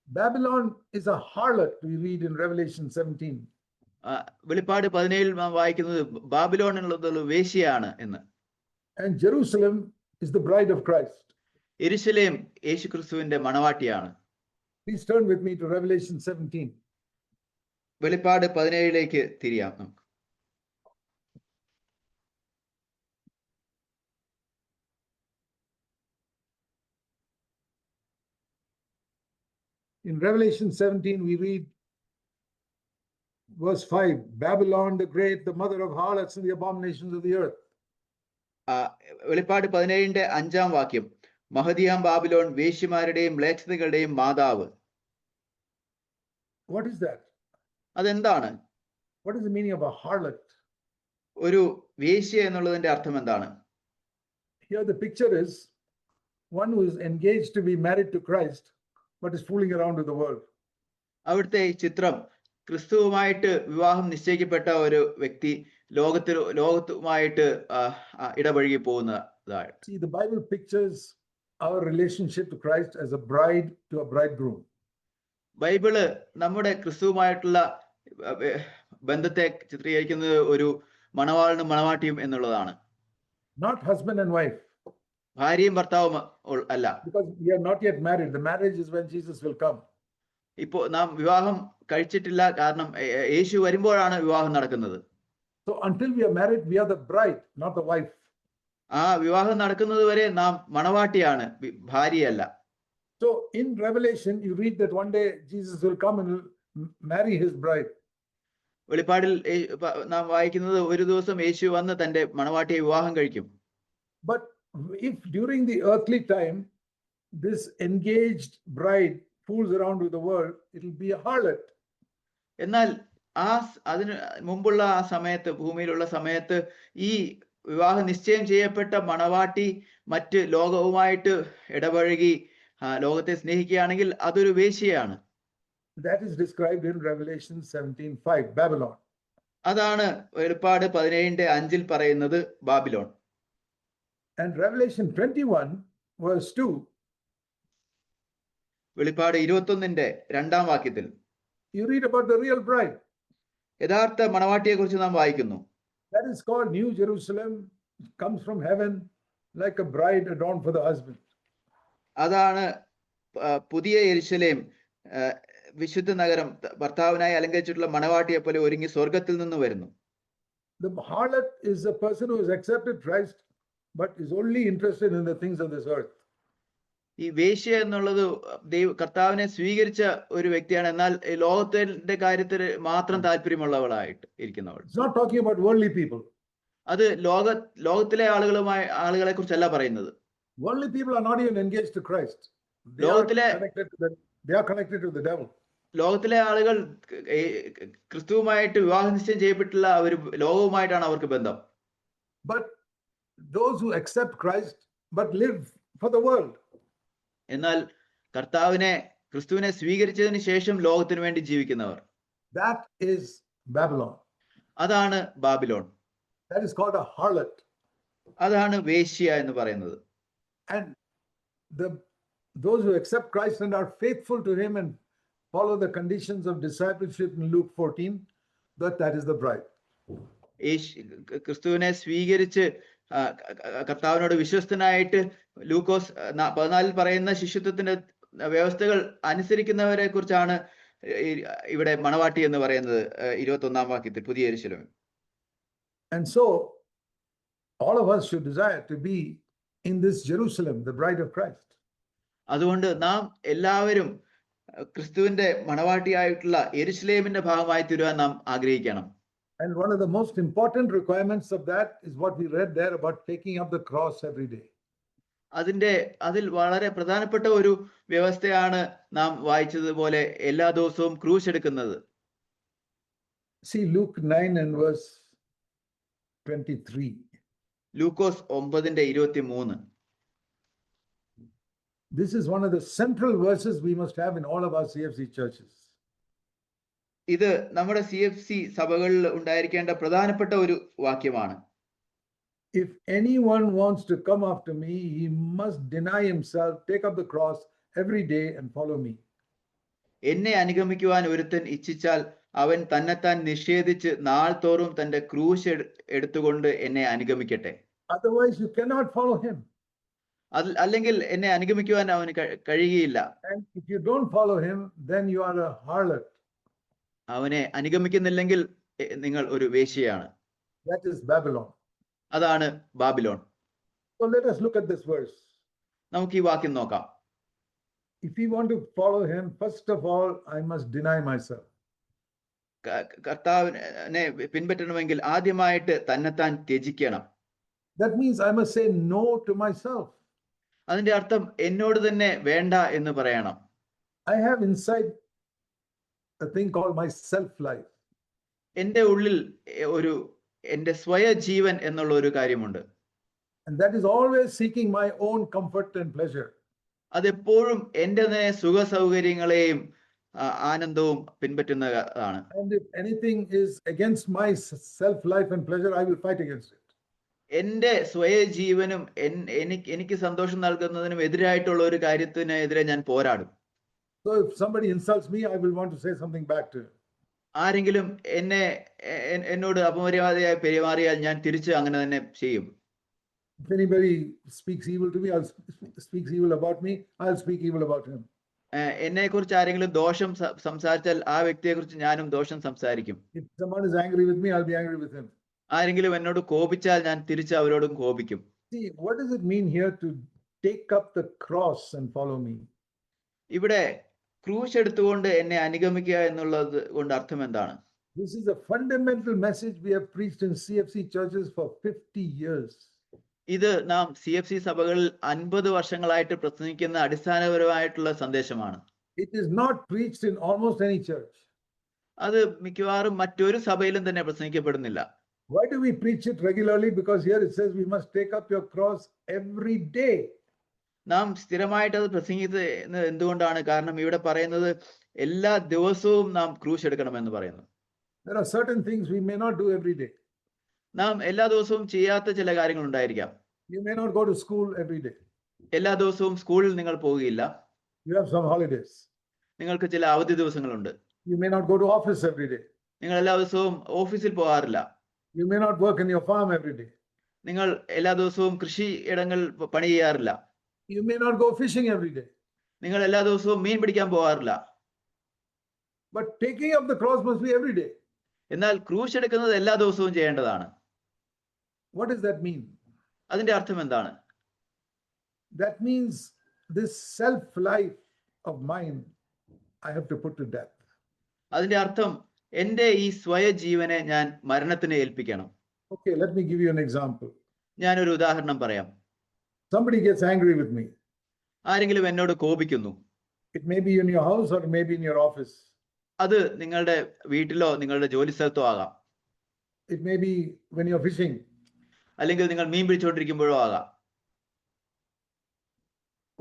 Babylon is a harlot, we read in Revelation 17. വെളിപ്പാട് 17 നാം വായിക്കുന്നത് ബാബിലോൺ എന്നുള്ളത് വേശ്യയാണ് എന്ന്. And Jerusalem is the bride of Christ. യെരുശലേം യേശുക്രിസ്തുവിന്റെ മണവാട്ടിയാണ്. Please turn with me to Revelation 17. വെളിപ്പാട് 17ലേക്ക് തിരിയാം നമുക്ക്. In Revelation 17, we read verse 5, Babylon the great, the mother of harlots and the abominations of the earth. വെളിപ്പാട് 17ന്റെ 5-ാം വാക്യം, മഹതിയാം Babylon വേശ്യമാരുടെയും മ്ലേച്ഛതകളുടെയും മാതാവ്. What is that? അതെന്താണ്? What is the meaning of a harlot? ഒരു വേശ്യ എന്നുള്ളതിന്റെ അർത്ഥം എന്താണ്? Here the picture is one who is engaged to be married to Christ but is fooling around with the world. അവിടുത്തെ ചിത്രം ക്രിസ്തുവുമായിട്ട് വിവാഹം നിശ്ചയിക്കപ്പെട്ട ഒരു വ്യക്തി ലോകത്തുമായിട്ട് ഇടപഴകി പോകുന്നതായിട്ട്. See, the Bible pictures our relationship to Christ as a bride to a bridegroom. Bible നമ്മുടെ ക്രിസ്തുവുമായിട്ടുള്ള ബന്ധത്തെ ചിത്രീകരിക്കുന്നത് ഒരു മണവാളനും മണവാട്ടിയും എന്നുള്ളതാണ്. Not husband and wife. ഭാര്യയും ഭർത്താവും അല്ല. Because we are not yet married. The marriage is when Jesus will come. ഇപ്പോൾ നാം വിവാഹം കഴിച്ചിട്ടില്ല, കാരണം യേശു വരുമ്പോഴാണ് വിവാഹം നടക്കുന്നത്. So until we are married, we are the bride, not the wife. ആ വിവാഹം നടക്കുന്നത് വരെ നാം മണവാട്ടിയാണ്, ഭാര്യയല്ല. So in Revelation, you read that one day Jesus will come and will marry his bride. വെളിപ്പാടിൽ നാം വായിക്കുന്നത് ഒരു ദിവസം യേശു വന്ന് തന്റെ മണവാട്ടിയെ വിവാഹം കഴിക്കും. But if during the earthly time, this engaged bride fools around with the world, it will be a harlot. എന്നാൽ അതിന് മുമ്പുള്ള ആ സമയത്ത്, ഭൂമിയിലുള്ള സമയത്ത്, ഈ വിവാഹ നിശ്ചയം ചെയ്യപ്പെട്ട മണവാട്ടി മറ്റ് ലോകവുമായിട്ട് ഇടപഴകി ലോകത്തെ സ്നേഹിക്കുകയാണെങ്കിൽ അതൊരു വേശ്യയാണ്. That is described in Revelation 17:5, Babylon. അതാണ് വെളിപ്പാട് 17ന്റെ 5-ൽ പറയുന്നത് ബാബിലോൺ. And Revelation 21 verse 2. വെളിപ്പാട് 21ന്റെ 2-ാം വാക്യത്തിൽ you read about the real bride. യഥാർത്ഥ മണവാട്ടിയെ കുറിച്ച് നാം വായിക്കുന്നു. That is called New Jerusalem, comes from heaven like a bride adorned for the husband. അതാണ് പുതിയ യെരുശലേം, വിശുദ്ധ നഗരം, ഭർത്താവിനായി അലങ്കരിച്ചിട്ടുള്ള മണവാട്ടിയെ പോലെ ഒരുങ്ങി സ്വർഗത്തിൽ നിന്ന് വരുന്നു. The harlot is a person who has accepted Christ but is only interested in the things of this earth. ഈ വേശ്യ എന്നുള്ളത് കർത്താവിനെ സ്വീകരിച്ച ഒരു വ്യക്തിയാണ്, എന്നാൽ ലോകത്തിന്റെ കാര്യത്തിൽ മാത്രം താല്പര്യമുള്ളവളായിട്ട് ഇരിക്കുന്നവൾ. It's not talking about worldly people. അത് ലോകത്തിലെ ആളുകളെ കുറിച്ചല്ല പറയുന്നത്. Worldly people are not even engaged to Christ. They are connected to the devil. ലോകത്തിലെ ആളുകൾ ക്രിസ്തുവുമായിട്ട് വിവാഹ നിശ്ചയം ചെയ്യപ്പെട്ടുള്ള ഒരു ലോകവുമായിട്ടാണ് അവർക്ക് ബന്ധം. But those who accept Christ but live for the world. എന്നാൽ ക്രിസ്തുവിനെ സ്വീകരിച്ചതിന് ശേഷം ലോകത്തിന് വേണ്ടി ജീവിക്കുന്നവർ, that is Babylon. അതാണ് Babylon. That is called a harlot. അതാണ് വേശ്യ എന്ന് പറയുന്നത്. And those who accept Christ and are faithful to him and follow the conditions of discipleship in Luke 14, that is the bride. ക്രിസ്തുവിനെ സ്വീകരിച്ച് കർത്താവിനോട് വിശ്വസ്തനായിട്ട് ലൂക്കോസ് 14 പറയുന്ന ശിഷ്യത്വത്തിന്റെ വ്യവസ്ഥകൾ അനുസരിക്കുന്നവരെ കുറിച്ചാണ് ഇവിടെ മണവാട്ടി എന്ന് പറയുന്നത് 21-ാം വാക്യത്തിൽ പുതിയ യെരൂശലേം. And so all of us should desire to be in this Jerusalem, the bride of Christ. അതുകൊണ്ട് നാം എല്ലാവരും ക്രിസ്തുവിന്റെ മണവാട്ടിയായിട്ടുള്ള യെരൂശലേമിന്റെ ഭാഗമായി തീരുവാൻ നാം ആഗ്രഹിക്കണം. And one of the most important requirements of that is what we read there about taking up the cross every day. അതിൽ വളരെ പ്രധാനപ്പെട്ട ഒരു വ്യവസ്ഥയാണ് നാം വായിച്ചതുപോലെ എല്ലാ ദിവസവും ക്രൂശ് എടുക്കുന്നത്. See Luke 9 and verse 23. Lukose 9:23. This is one of the central verses we must have in all of our CFC churches. ഇത് നമ്മുടെ CFC സഭകളിൽ ഉണ്ടായിരിക്കേണ്ട പ്രധാനപ്പെട്ട ഒരു വാക്യമാണ്. If anyone wants to come after me, he must deny himself, take up the cross every day and follow me. എന്നെ അനുഗമിക്കുവാൻ ഒരുത്തൻ ഇച്ഛിച്ചാൽ അവൻ തന്നെത്താൻ നിഷേധിച്ച് നാൾ തോറും തന്റെ ക്രൂശ് എടുത്തുകൊണ്ട് എന്നെ അനുഗമിക്കട്ടെ. Otherwise you cannot follow him. അല്ലെങ്കിൽ എന്നെ അനുഗമിക്കുവാൻ അവന് കഴിയുകയില്ല. And if you don't follow him, then you are a harlot. അവനെ അനുഗമിക്കുന്നില്ലെങ്കിൽ നിങ്ങൾ ഒരു വേശ്യയാണ്. That is Babylon. അതാണ് Babylon. So let us look at this verse. നമുക്ക് ഈ വാക്യം നോക്കാം. If we want to follow him, first of all, I must deny myself. കർത്താവിനെ പിൻപറ്റണമെങ്കിൽ ആദ്യമായിട്ട് തന്നെത്താൻ ത്യജിക്കണം. That means I must say no to myself. അതിന്റെ അർത്ഥം എന്നോട് തന്നെ വേണ്ട എന്ന് പറയണം. I have inside a thing called my self-life. എന്റെ ഉള്ളിൽ എന്റെ സ്വയജീവൻ എന്നുള്ള ഒരു കാര്യമുണ്ട്. And that is always seeking my own comfort and pleasure. അതെപ്പോഴും എന്റെ സുഖ സൗകര്യങ്ങളെയും ആനന്ദവും പിൻപറ്റുന്നതാണ്. And if anything is against my self-life and pleasure, I will fight against it. എന്റെ സ്വയജീവനും എനിക്ക് സന്തോഷം നൽകുന്നതിനും എതിരായിട്ടുള്ള ഒരു കാര്യത്തിനെതിരെ ഞാൻ പോരാടും. So if somebody insults me, I will want to say something back to him. ആരെങ്കിലും എന്നോട് അപമര്യാദയായി പെരുമാറിയാൽ ഞാൻ തിരിച്ച് അങ്ങനെ തന്നെ ചെയ്യും. If anybody speaks evil to me, speaks evil about me, I'll speak evil about him. എന്നെ കുറിച്ച് ആരെങ്കിലും ദോഷം സംസാരിച്ചാൽ ആ വ്യക്തിയെ കുറിച്ച് ഞാനും ദോഷം സംസാരിക്കും. If someone is angry with me, I'll be angry with him. ആരെങ്കിലും എന്നോട് കോപിച്ചാൽ ഞാൻ തിരിച്ച് അവരോടും കോപിക്കും. See, what does it mean here to take up the cross and follow me? ഇവിടെ ക്രൂശ് എടുത്തുകൊണ്ട് എന്നെ അനുഗമിക്കുക എന്നുള്ളത് കൊണ്ട് അർത്ഥം എന്താണ്? This is a fundamental message we have preached in CFC churches for 50 years. ഇത് നാം CFC സഭകളിൽ 50 വർഷങ്ങളായിട്ട് പ്രസംഗിക്കുന്ന അടിസ്ഥാനപരമായിട്ടുള്ള സന്ദേശമാണ്. It is not preached in almost any church. അത് മിക്കവാറും മറ്റൊരു സഭയിലും തന്നെ പ്രസംഗിക്കപ്പെടുന്നില്ല. Why do we preach it regularly? Because here it says we must take up your cross every day. നാം സ്ഥിരമായിട്ട് അത് പ്രസംഗിക്കുന്നത് എന്തുകൊണ്ടാണ്? കാരണം ഇവിടെ പറയുന്നത് എല്ലാ ദിവസവും നാം ക്രൂശ് എടുക്കണമെന്ന് പറയുന്നു. There are certain things we may not do every day. നാം എല്ലാ ദിവസവും ചെയ്യാത്ത ചില കാര്യങ്ങൾ ഉണ്ടായിരിക്കാം. You may not go to school every day. എല്ലാ ദിവസവും സ്കൂളിൽ നിങ്ങൾ പോവുകയില്ല. You have some holidays. നിങ്ങൾക്ക് ചില അവധി ദിവസങ്ങളുണ്ട്. You may not go to office every day. നിങ്ങൾ എല്ലാ ദിവസവും ഓഫീസിൽ പോകാറില്ല. You may not work in your farm every day. നിങ്ങൾ എല്ലാ ദിവസവും കൃഷി ഇടങ്ങൾ പണി ചെയ്യാറില്ല. You may not go fishing every day. നിങ്ങൾ എല്ലാ ദിവസവും മീൻ പിടിക്കാൻ പോകാറില്ല. But taking up the cross must be every day. എന്നാൽ ക്രൂശ് എടുക്കുന്നത് എല്ലാ ദിവസവും ചെയ്യേണ്ടതാണ്. What does that mean? അതിന്റെ അർത്ഥം എന്താണ്? That means this self-life of mine, I have to put to death. അതിന്റെ അർത്ഥം എന്റെ ഈ സ്വയജീവനെ ഞാൻ മരണത്തിന് ഏൽപ്പിക്കണം. Okay, let me give you an example. ഞാനൊരു ഉദാഹരണം പറയാം. Somebody gets angry with me. ആരെങ്കിലും എന്നോട് കോപിക്കുന്നു. It may be in your house or it may be in your office. അത് നിങ്ങളുടെ വീട്ടിലോ നിങ്ങളുടെ ജോലി സ്ഥലത്തോ ആകാം. It may be when you're fishing. അല്ലെങ്കിൽ നിങ്ങൾ മീൻ പിടിച്ചുകൊണ്ടിരിക്കുമ്പോഴോ ആകാം.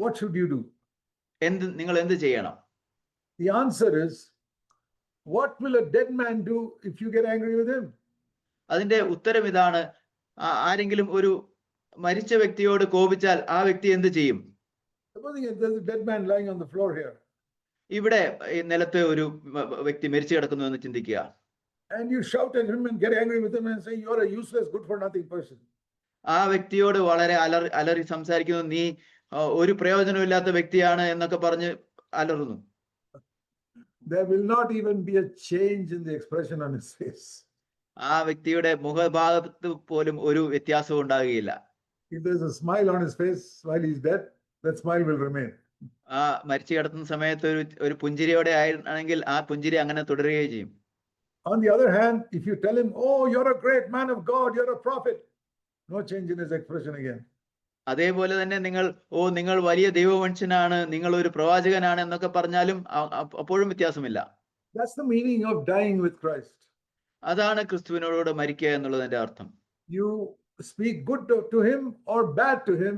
What should you do? നിങ്ങൾ എന്ത് ചെയ്യണം? The answer is, what will a dead man do if you get angry with him? അതിന്റെ ഉത്തരം ഇതാണ്. ആരെങ്കിലും ഒരു മരിച്ച വ്യക്തിയോട് കോപിച്ചാൽ ആ വ്യക്തി എന്ത് ചെയ്യും? Supposing there's a dead man lying on the floor here. ഇവിടെ നിലത്ത് ഒരു വ്യക്തി മരിച്ചു കിടക്കുന്നു എന്ന് ചിന്തിക്കുക. And you shout at him and get angry with him and say you're a useless, good for nothing person. ആ വ്യക്തിയോട് വളരെ അലറി സംസാരിക്കുന്നു. നീ ഒരു പ്രയോജനമില്ലാത്ത വ്യക്തിയാണ് എന്നൊക്കെ പറഞ്ഞ് അലറുന്നു. there will not even be a change in the expression on his face. ആ വ്യക്തിയുടെ മുഖഭാഗത്ത് പോലും ഒരു വ്യത്യാസവും ഉണ്ടാകുകയില്ല. If there's a smile on his face while he's dead, that smile will remain. ആ മരിച്ചു കിടക്കുന്ന സമയത്ത് ഒരു പുഞ്ചിരിയോടെ ആണെങ്കിൽ ആ പുഞ്ചിരി അങ്ങനെ തുടരുകയും ചെയ്യും. On the other hand, if you tell him, oh, you're a great man of God, you're a prophet, no change in his expression again. അതേപോലെ തന്നെ നിങ്ങൾ വലിയ ദൈവമനുഷ്യനാണ്, നിങ്ങൾ ഒരു പ്രവാചകനാണ് എന്നൊക്കെ പറഞ്ഞാലും അപ്പോഴും വ്യത്യാസമില്ല. That's the meaning of dying with Christ. അതാണ് ക്രിസ്തുവിനോട് മരിക്കുക എന്നുള്ളതിന്റെ അർത്ഥം. You speak good to him or bad to him,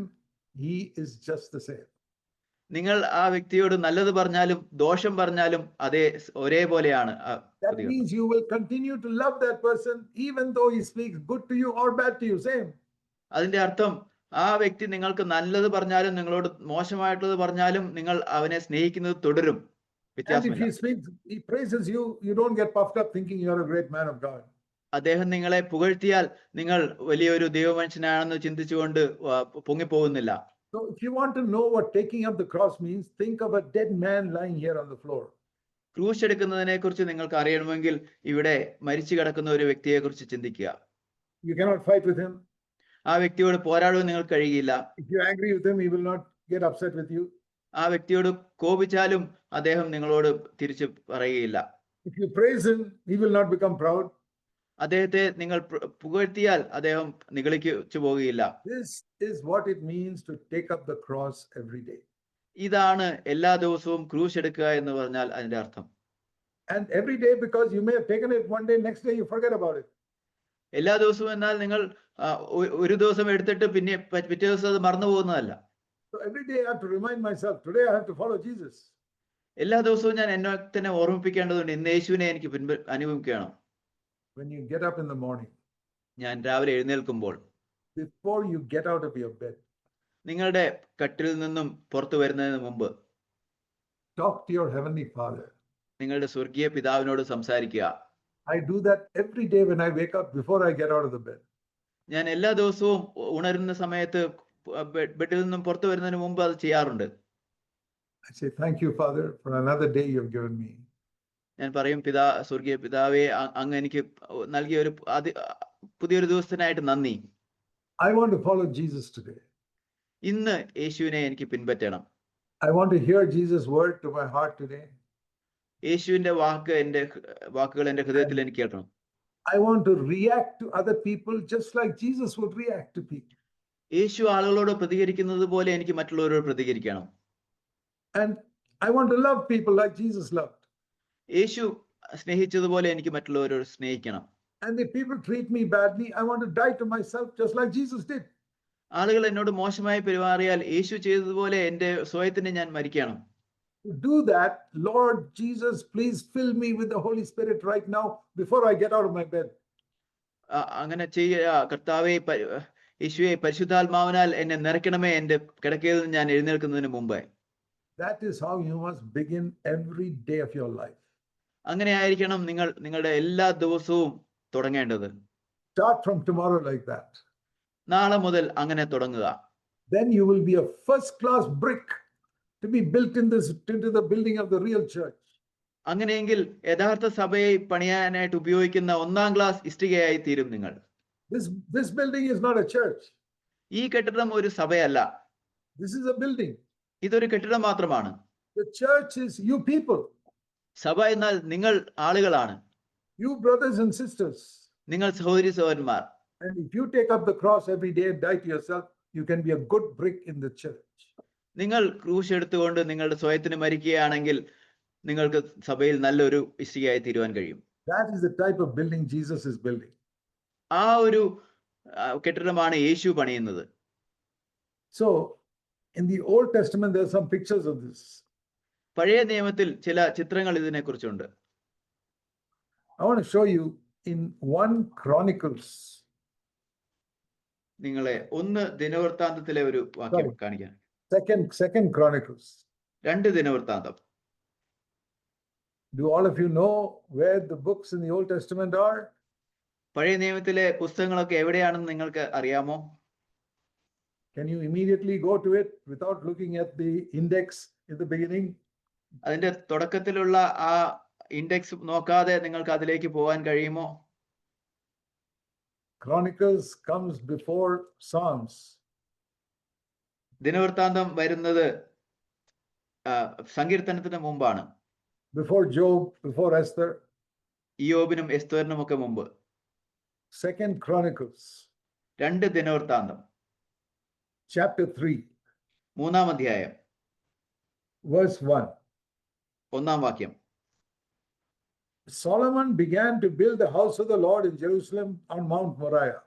he is just the same. നിങ്ങൾ ആ വ്യക്തിയോട് നല്ലത് പറഞ്ഞാലും ദോഷം പറഞ്ഞാലും ഒരേപോലെയാണ്. That means you will continue to love that person even though he speaks good to you or bad to you, same. അതിന്റെ അർത്ഥം ആ വ്യക്തി നിങ്ങൾക്ക് നല്ലത് പറഞ്ഞാലും നിങ്ങളോട് മോശമായിട്ടുള്ളത് പറഞ്ഞാലും നിങ്ങൾ അവനെ സ്നേഹിക്കുന്നത് തുടരും. And if he speaks, he praises you, you don't get puffed up thinking you're a great man of God. അദ്ദേഹം നിങ്ങളെ പുകഴ്ത്തിയാൽ നിങ്ങൾ വലിയൊരു ദൈവമനുഷ്യനാണെന്ന് ചിന്തിച്ചുകൊണ്ട് പൊങ്ങിപ്പോകുന്നില്ല. So if you want to know what taking up the cross means, think of a dead man lying here on the floor. ക്രൂശ് എടുക്കുന്നതിനെ കുറിച്ച് നിങ്ങൾക്ക് അറിയണമെങ്കിൽ ഇവിടെ മരിച്ചു കിടക്കുന്ന ഒരു വ്യക്തിയെ കുറിച്ച് ചിന്തിക്കുക. You cannot fight with him. ആ വ്യക്തിയോട് പോരാടുവാൻ നിങ്ങൾക്ക് കഴിയില്ല. If you're angry with him, he will not get upset with you. ആ വ്യക്തിയോട് കോപിച്ചാലും അദ്ദേഹം നിങ്ങളോട് തിരിച്ചു പറയുകയില്ല. If you praise him, he will not become proud. അദ്ദേഹത്തെ നിങ്ങൾ പുകഴ്ത്തിയാൽ അദ്ദേഹം നിഗളിച്ചു പോകുകയില്ല. This is what it means to take up the cross every day. ഇതാണ് എല്ലാ ദിവസവും ക്രൂശ് എടുക്കുക എന്ന് പറഞ്ഞാൽ അതിന്റെ അർത്ഥം. And every day, because you may have taken it one day, next day you forget about it. എല്ലാ ദിവസവും എന്നാൽ നിങ്ങൾ ഒരു ദിവസം എടുത്തിട്ട് പിന്നെ പിറ്റേ ദിവസം അത് മറന്നു പോകുന്നതല്ല. So every day I have to remind myself, today I have to follow Jesus. എല്ലാ ദിവസവും ഞാൻ എന്നെ തന്നെ ഓർമ്മിപ്പിക്കേണ്ടതുണ്ട്, ഇന്ന് യേശുവിനെ എനിക്ക് അനുഭവിക്കണം. When you get up in the morning, ഞാൻ രാവിലെ എഴുന്നേൽക്കുമ്പോൾ, before you get out of your bed, നിങ്ങളുടെ കട്ടിൽ നിന്നും പുറത്തു വരുന്നതിന് മുമ്പ് talk to your heavenly Father. നിങ്ങളുടെ സ്വർഗീയ പിതാവിനോട് സംസാരിക്കുക. I do that every day when I wake up, before I get out of the bed. ഞാൻ എല്ലാ ദിവസവും ഉണരുന്ന സമയത്ത് ബെഡിൽ നിന്നും പുറത്തു വരുന്നതിന് മുമ്പ് അത് ചെയ്യാറുണ്ട്. I say, thank you, Father, for another day you have given me. ഞാൻ പറയും, സ്വർഗീയ പിതാവേ, അങ്ങ് എനിക്ക് നൽകിയ ഒരു പുതിയൊരു ദിവസത്തിനായിട്ട് നന്ദി. I want to follow Jesus today. ഇന്ന് യേശുവിനെ എനിക്ക് പിൻപറ്റണം. I want to hear Jesus' word to my heart today. യേശുവിന്റെ വാക്കുകൾ എന്റെ ഹൃദയത്തിൽ എനിക്ക് കേൾക്കണം. I want to react to other people just like Jesus would react to people. യേശു ആളുകളോട് പ്രതികരിക്കുന്നത് പോലെ എനിക്ക് മറ്റുള്ളവരോട് പ്രതികരിക്കണം. And I want to love people like Jesus loved. യേശു സ്നേഹിച്ചതുപോലെ എനിക്ക് മറ്റുള്ളവരോട് സ്നേഹിക്കണം. And if people treat me badly, I want to die to myself just like Jesus did. ആളുകൾ എന്നോട് മോശമായി പെരുമാറിയാൽ യേശു ചെയ്തതുപോലെ എന്റെ സ്വയത്തിന് ഞാൻ മരിക്കണം. To do that, Lord Jesus, please fill me with the Holy Spirit right now before I get out of my bed. അങ്ങനെ ചെയ്യുക. കർത്താവേ, യേശുവേ, പരിശുദ്ധാത്മാവിനാൽ എന്നെ നിറയ്ക്കണമേ എന്റെ കിടക്കയിൽ നിന്ന് ഞാൻ എഴുന്നേൽക്കുന്നതിന് മുമ്പേ. That is how you must begin every day of your life. അങ്ങനെ ആയിരിക്കണം നിങ്ങളുടെ എല്ലാ ദിവസവും തുടങ്ങേണ്ടത്. Start from tomorrow like that. നാളെ മുതൽ അങ്ങനെ തുടങ്ങുക. Then you will be a first-class brick to be built into the building of the real church. അങ്ങനെയെങ്കിൽ യഥാർത്ഥ സഭയെ പണിയാനായിട്ട് ഉപയോഗിക്കുന്ന ഒന്നാം ക്ലാസ് ഇഷ്ടികയായി തീരും നിങ്ങൾ. This building is not a church. ഈ കെട്ടിടം ഒരു സഭയല്ല. This is a building. ഇതൊരു കെട്ടിടം മാത്രമാണ്. The church is you people. സഭ എന്നാൽ നിങ്ങൾ ആളുകളാണ്. You brothers and sisters. നിങ്ങൾ സഹോദരി സഹോദരന്മാർ. And if you take up the cross every day and die to yourself, you can be a good brick in the church. നിങ്ങൾ ക്രൂശ് എടുത്തുകൊണ്ട് നിങ്ങളുടെ സ്വയത്തിന് മരിക്കുകയാണെങ്കിൽ നിങ്ങൾക്ക് സഭയിൽ നല്ലൊരു ഇഷ്ടികയായി തീരുവാൻ കഴിയും. That is the type of building Jesus is building. ആ ഒരു കെട്ടിടമാണ് യേശു പണിയുന്നത്. So in the Old Testament there are some pictures of this. പഴയ നിയമത്തിൽ ചില ചിത്രങ്ങൾ ഇതിനെക്കുറിച്ചുണ്ട്. I want to show you in 1 Chronicles. നിങ്ങളെ 1 ദിനവൃത്താന്തത്തിലെ ഒരു വാക്യം കാണിക്കാൻ. Second Chronicles. 2 ദിനവൃത്താന്തം. Do all of you know where the books in the Old Testament are? പഴയ നിയമത്തിലെ പുസ്തകങ്ങളൊക്കെ എവിടെയാണെന്ന് നിങ്ങൾക്ക് അറിയാമോ? Can you immediately go to it without looking at the index at the beginning? അതിന്റെ തുടക്കത്തിലുള്ള ആ ഇൻഡെക്സ് നോക്കാതെ നിങ്ങൾക്ക് അതിലേക്ക് പോകാൻ കഴിയുമോ? Chronicles comes before Psalms. ദിനവൃത്താന്തം വരുന്നത് സങ്കീർത്തനത്തിന് മുമ്പാണ്. Before Job, before Esther. ഇയ്യോബിനും എസ്തേറിനും ഒക്കെ മുമ്പ്. Second Chronicles. 2 ദിനവൃത്താന്തം. Chapter 3. മൂന്നാം അധ്യായം. Verse 1. ഒന്നാം വാക്യം. Solomon began to build the house of the Lord in Jerusalem on Mount Moriah.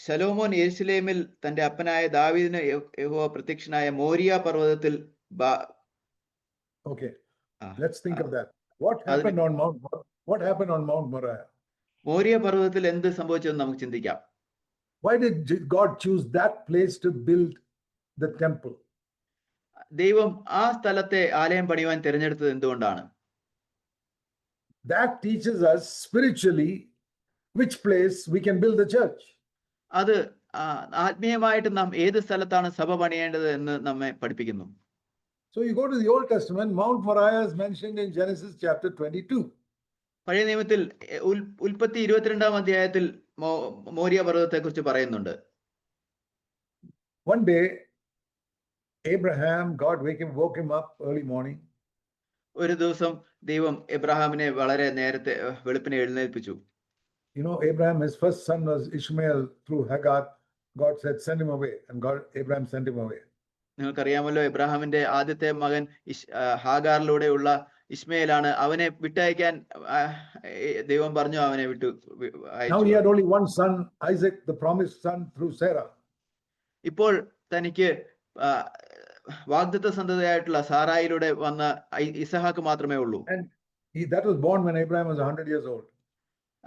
ശലോമോൻ യെരൂശലേമിൽ തന്റെ അപ്പനായ ദാവീദിന് യഹോവ പ്രത്യക്ഷനായ മോരിയ പർവ്വതത്തിൽ Okay, let's think of that. What happened on Mount Moriah? മോരിയ പർവ്വതത്തിൽ എന്ത് സംഭവിച്ചെന്ന് നമുക്ക് ചിന്തിക്കാം. Why did God choose that place to build the temple? ദൈവം ആ സ്ഥലത്തെ ആലയം പണിയുവാൻ തിരഞ്ഞെടുത്തത് എന്തുകൊണ്ടാണ്? That teaches us spiritually which place we can build the church. അത് ആത്മീയമായിട്ട് നാം ഏത് സ്ഥലത്താണ് സഭ പണിയേണ്ടത് എന്ന് നമ്മെ പഠിപ്പിക്കുന്നു. So you go to the Old Testament, Mount Moriah is mentioned in Genesis chapter 22. പഴയ നിയമത്തിൽ ഉൽപ്പത്തി 22-ാം അധ്യായത്തിൽ മോരിയ പർവ്വതത്തെ കുറിച്ച് പറയുന്നുണ്ട്. One day, Abraham, God woke him up early morning. ഒരു ദിവസം ദൈവം എബ്രഹാമിനെ വളരെ നേരത്തെ വെളുപ്പിനെ എഴുന്നേൽപ്പിച്ചു. You know, Abraham, his first son was Ishmael through Hagar. God said, send him away. And Abraham sent him away. നിങ്ങൾക്കറിയാമല്ലോ, എബ്രഹാമിന്റെ ആദ്യത്തെ മകൻ ഹാഗാറിലൂടെയുള്ള ഇസ്മയേലാണ്. അവനെ വിട്ടയക്കാൻ ദൈവം പറഞ്ഞു, അവനെ വിട്ടു. Now he had only one son, Isaac, the promised son through Sarah. ഇപ്പോൾ തനിക്ക് വാഗ്ദത്ത സന്തതിയായിട്ടുള്ള സാറായിലൂടെ വന്ന ഇസഹാക്ക് മാത്രമേ ഉള്ളൂ. And that was born when Abraham was 100 years old.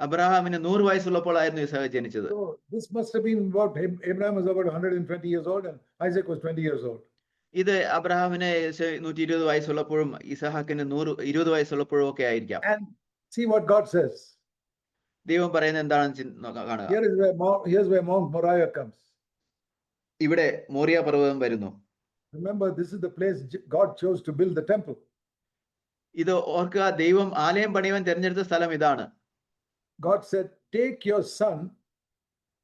അബ്രഹാമിന് 100 വയസ്സുള്ളപ്പോഴായിരുന്നു ഇസഹാക്ക് ജനിച്ചത്. So this must have been about Abraham was about 120 years old and Isaac was 20 years old. ഇത് അബ്രഹാമിന് 120 വയസ്സുള്ളപ്പോഴും ഇസഹാക്കിന് 120 വയസ്സുള്ളപ്പോഴും ഒക്കെ ആയിരിക്കാം. And see what God says. ദൈവം പറയുന്നത് എന്താണെന്ന് കാണുക. Here's where Mount Moriah comes. ഇവിടെ മോറിയ പർവ്വതം വരുന്നു. Remember, this is the place God chose to build the temple. ഇത് ഓർക്കുക, ദൈവം ആലയം പണിയുവാൻ തിരഞ്ഞെടുത്ത സ്ഥലം ഇതാണ്. God said, take your son,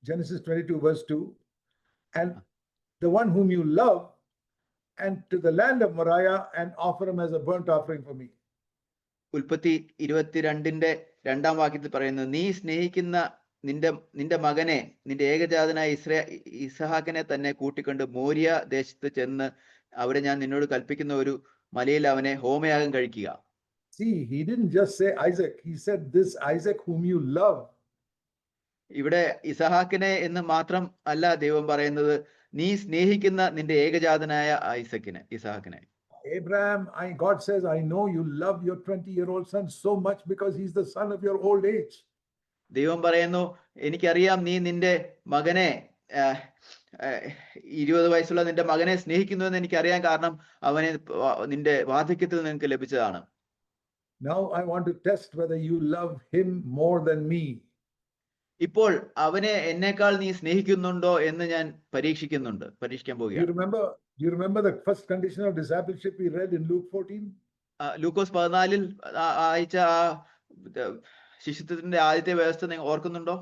Genesis 22 verse 2, and the one whom you love, and to the land of Moriah and offer him as a burnt offering for me. ഉൽപ്പത്തി 22-ന്റെ 2-ാം വാക്യത്തിൽ പറയുന്നത്, നീ സ്നേഹിക്കുന്ന നിന്റെ മകനെ, നിന്റെ ഏകജാതനായ ഇസഹാക്കിനെ തന്നെ കൂട്ടിക്കൊണ്ട് മോരിയ ദേശത്ത് ചെന്ന് അവിടെ ഞാൻ നിന്നോട് കൽപ്പിക്കുന്ന ഒരു മലയിൽ അവനെ ഹോമയാഗം കഴിക്കുക. See, he didn't just say Isaac. He said this Isaac whom you love. ഇവിടെ ഇസഹാക്കിനെ എന്ന് മാത്രം അല്ല ദൈവം പറയുന്നത്, നീ സ്നേഹിക്കുന്ന നിന്റെ ഏകജാതനായ ഇസഹാക്കിനെ. Abraham, God says, I know you love your 20-year-old son so much because he's the son of your old age. ദൈവം പറയുന്നു, എനിക്കറിയാം നീ നിന്റെ മകനെ 20 വയസ്സുള്ള നിന്റെ മകനെ സ്നേഹിക്കുന്നു എന്ന് എനിക്കറിയാം, കാരണം അവനെ നിന്റെ വാർദ്ധക്യത്തിൽ നിനക്ക് ലഭിച്ചതാണ്. Now I want to test whether you love him more than me. ഇപ്പോൾ അവനെ എന്നേക്കാൾ നീ സ്നേഹിക്കുന്നുണ്ടോ എന്ന് ഞാൻ പരീക്ഷിക്കാൻ പോവുകയാണ്. Do you remember the first condition of discipleship we read in Luke 14? ലൂക്കോസ് 14-ൽ ആയിച്ച ശിഷ്യത്വത്തിന്റെ ആദ്യത്തെ വ്യവസ്ഥ നിങ്ങൾ ഓർക്കുന്നുണ്ടോ?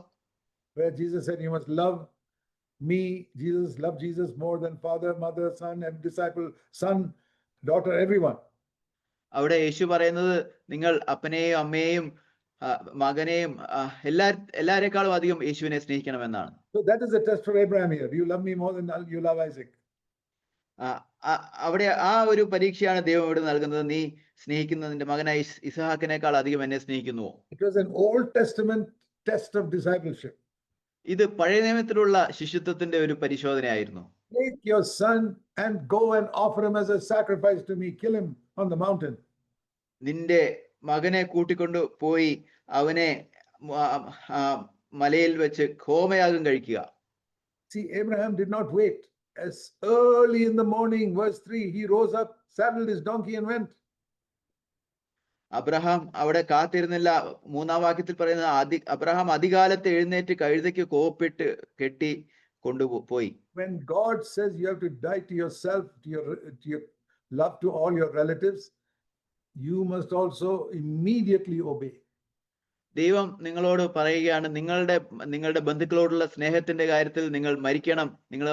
Where Jesus said, you must love me. Love Jesus more than father, mother, son, and disciple, son, daughter, everyone. അവിടെ യേശു പറയുന്നത്, നിങ്ങൾ അപ്പനെയും അമ്മയെയും മകനെയും എല്ലാരെക്കാളും അധികം യേശുവിനെ സ്നേഹിക്കണമെന്നാണ്. So that is the test for Abraham here. Do you love me more than you love Isaac? അവിടെ ആ ഒരു പരീക്ഷയാണ് ദൈവം ഇവിടെ നൽകുന്നത്. നീ സ്നേഹിക്കുന്ന നിന്റെ മകനായ ഇസഹാക്കിനേക്കാൾ അധികം എന്നെ സ്നേഹിക്കുന്നുവോ? It was an Old Testament test of discipleship. ഇത് പഴയ നിയമത്തിലുള്ള ശിഷ്യത്വത്തിന്റെ ഒരു പരിശോധനയായിരുന്നു. Take your son and go and offer him as a sacrifice to me. Kill him on the mountain. നിന്റെ മകനെ കൂട്ടിക്കൊണ്ട് പോയി അവനെ മലയിൽ വെച്ച് ഹോമയാഗം കഴിക്കുക. See, Abraham did not wait. As early in the morning, verse 3, he rose up, saddled his donkey and went. Abraham അവിടെ കാത്തിരുന്നില്ല. 3-ാം വാക്യത്തിൽ പറയുന്നത്, അബ്രഹാം അതികാലത്ത് എഴുന്നേറ്റ് കഴുതയ്ക്ക് കോപ്പിട്ട് കെട്ടി കൊണ്ടുപോയി. When God says you have to die to yourself, to your love to all your relatives, you must also immediately obey. ദൈവം നിങ്ങളോട് പറയുകയാണ്, നിങ്ങളുടെ ബന്ധുക്കളോടുള്ള സ്നേഹത്തിന്റെ കാര്യത്തിൽ നിങ്ങൾ മരിക്കണം, നിങ്ങൾ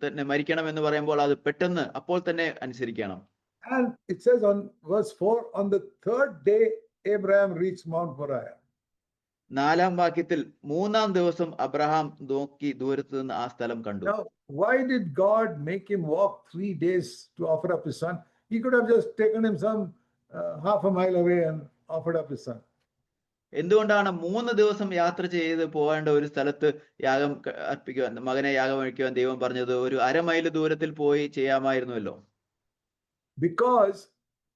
തന്നെ മരിക്കണം എന്ന് പറയുമ്പോൾ അത് പെട്ടെന്ന് അപ്പോൾ തന്നെ അനുസരിക്കണം. And it says on verse 4, on the third day, Abraham reached Mount Moriah. 4-ാം വാക്യത്തിൽ 3-ാം ദിവസം അബ്രഹാം നോക്കി ദൂരത്ത് നിന്ന് ആ സ്ഥലം കണ്ടു. Now, why did God make him walk 3 days to offer up his son? He could have just taken him some half a mile away and offered up his son. എന്തുകൊണ്ടാണ് 3 ദിവസം യാത്ര ചെയ്ത് പോകേണ്ട ഒരു സ്ഥലത്ത് യാഗം അർപ്പിക്കുവാൻ, മകനെ യാഗം കഴിക്കുവാൻ ദൈവം പറഞ്ഞത് ഒരു 1/2 മൈൽ ദൂരത്തിൽ പോയി ചെയ്യാമായിരുന്നല്ലോ? Because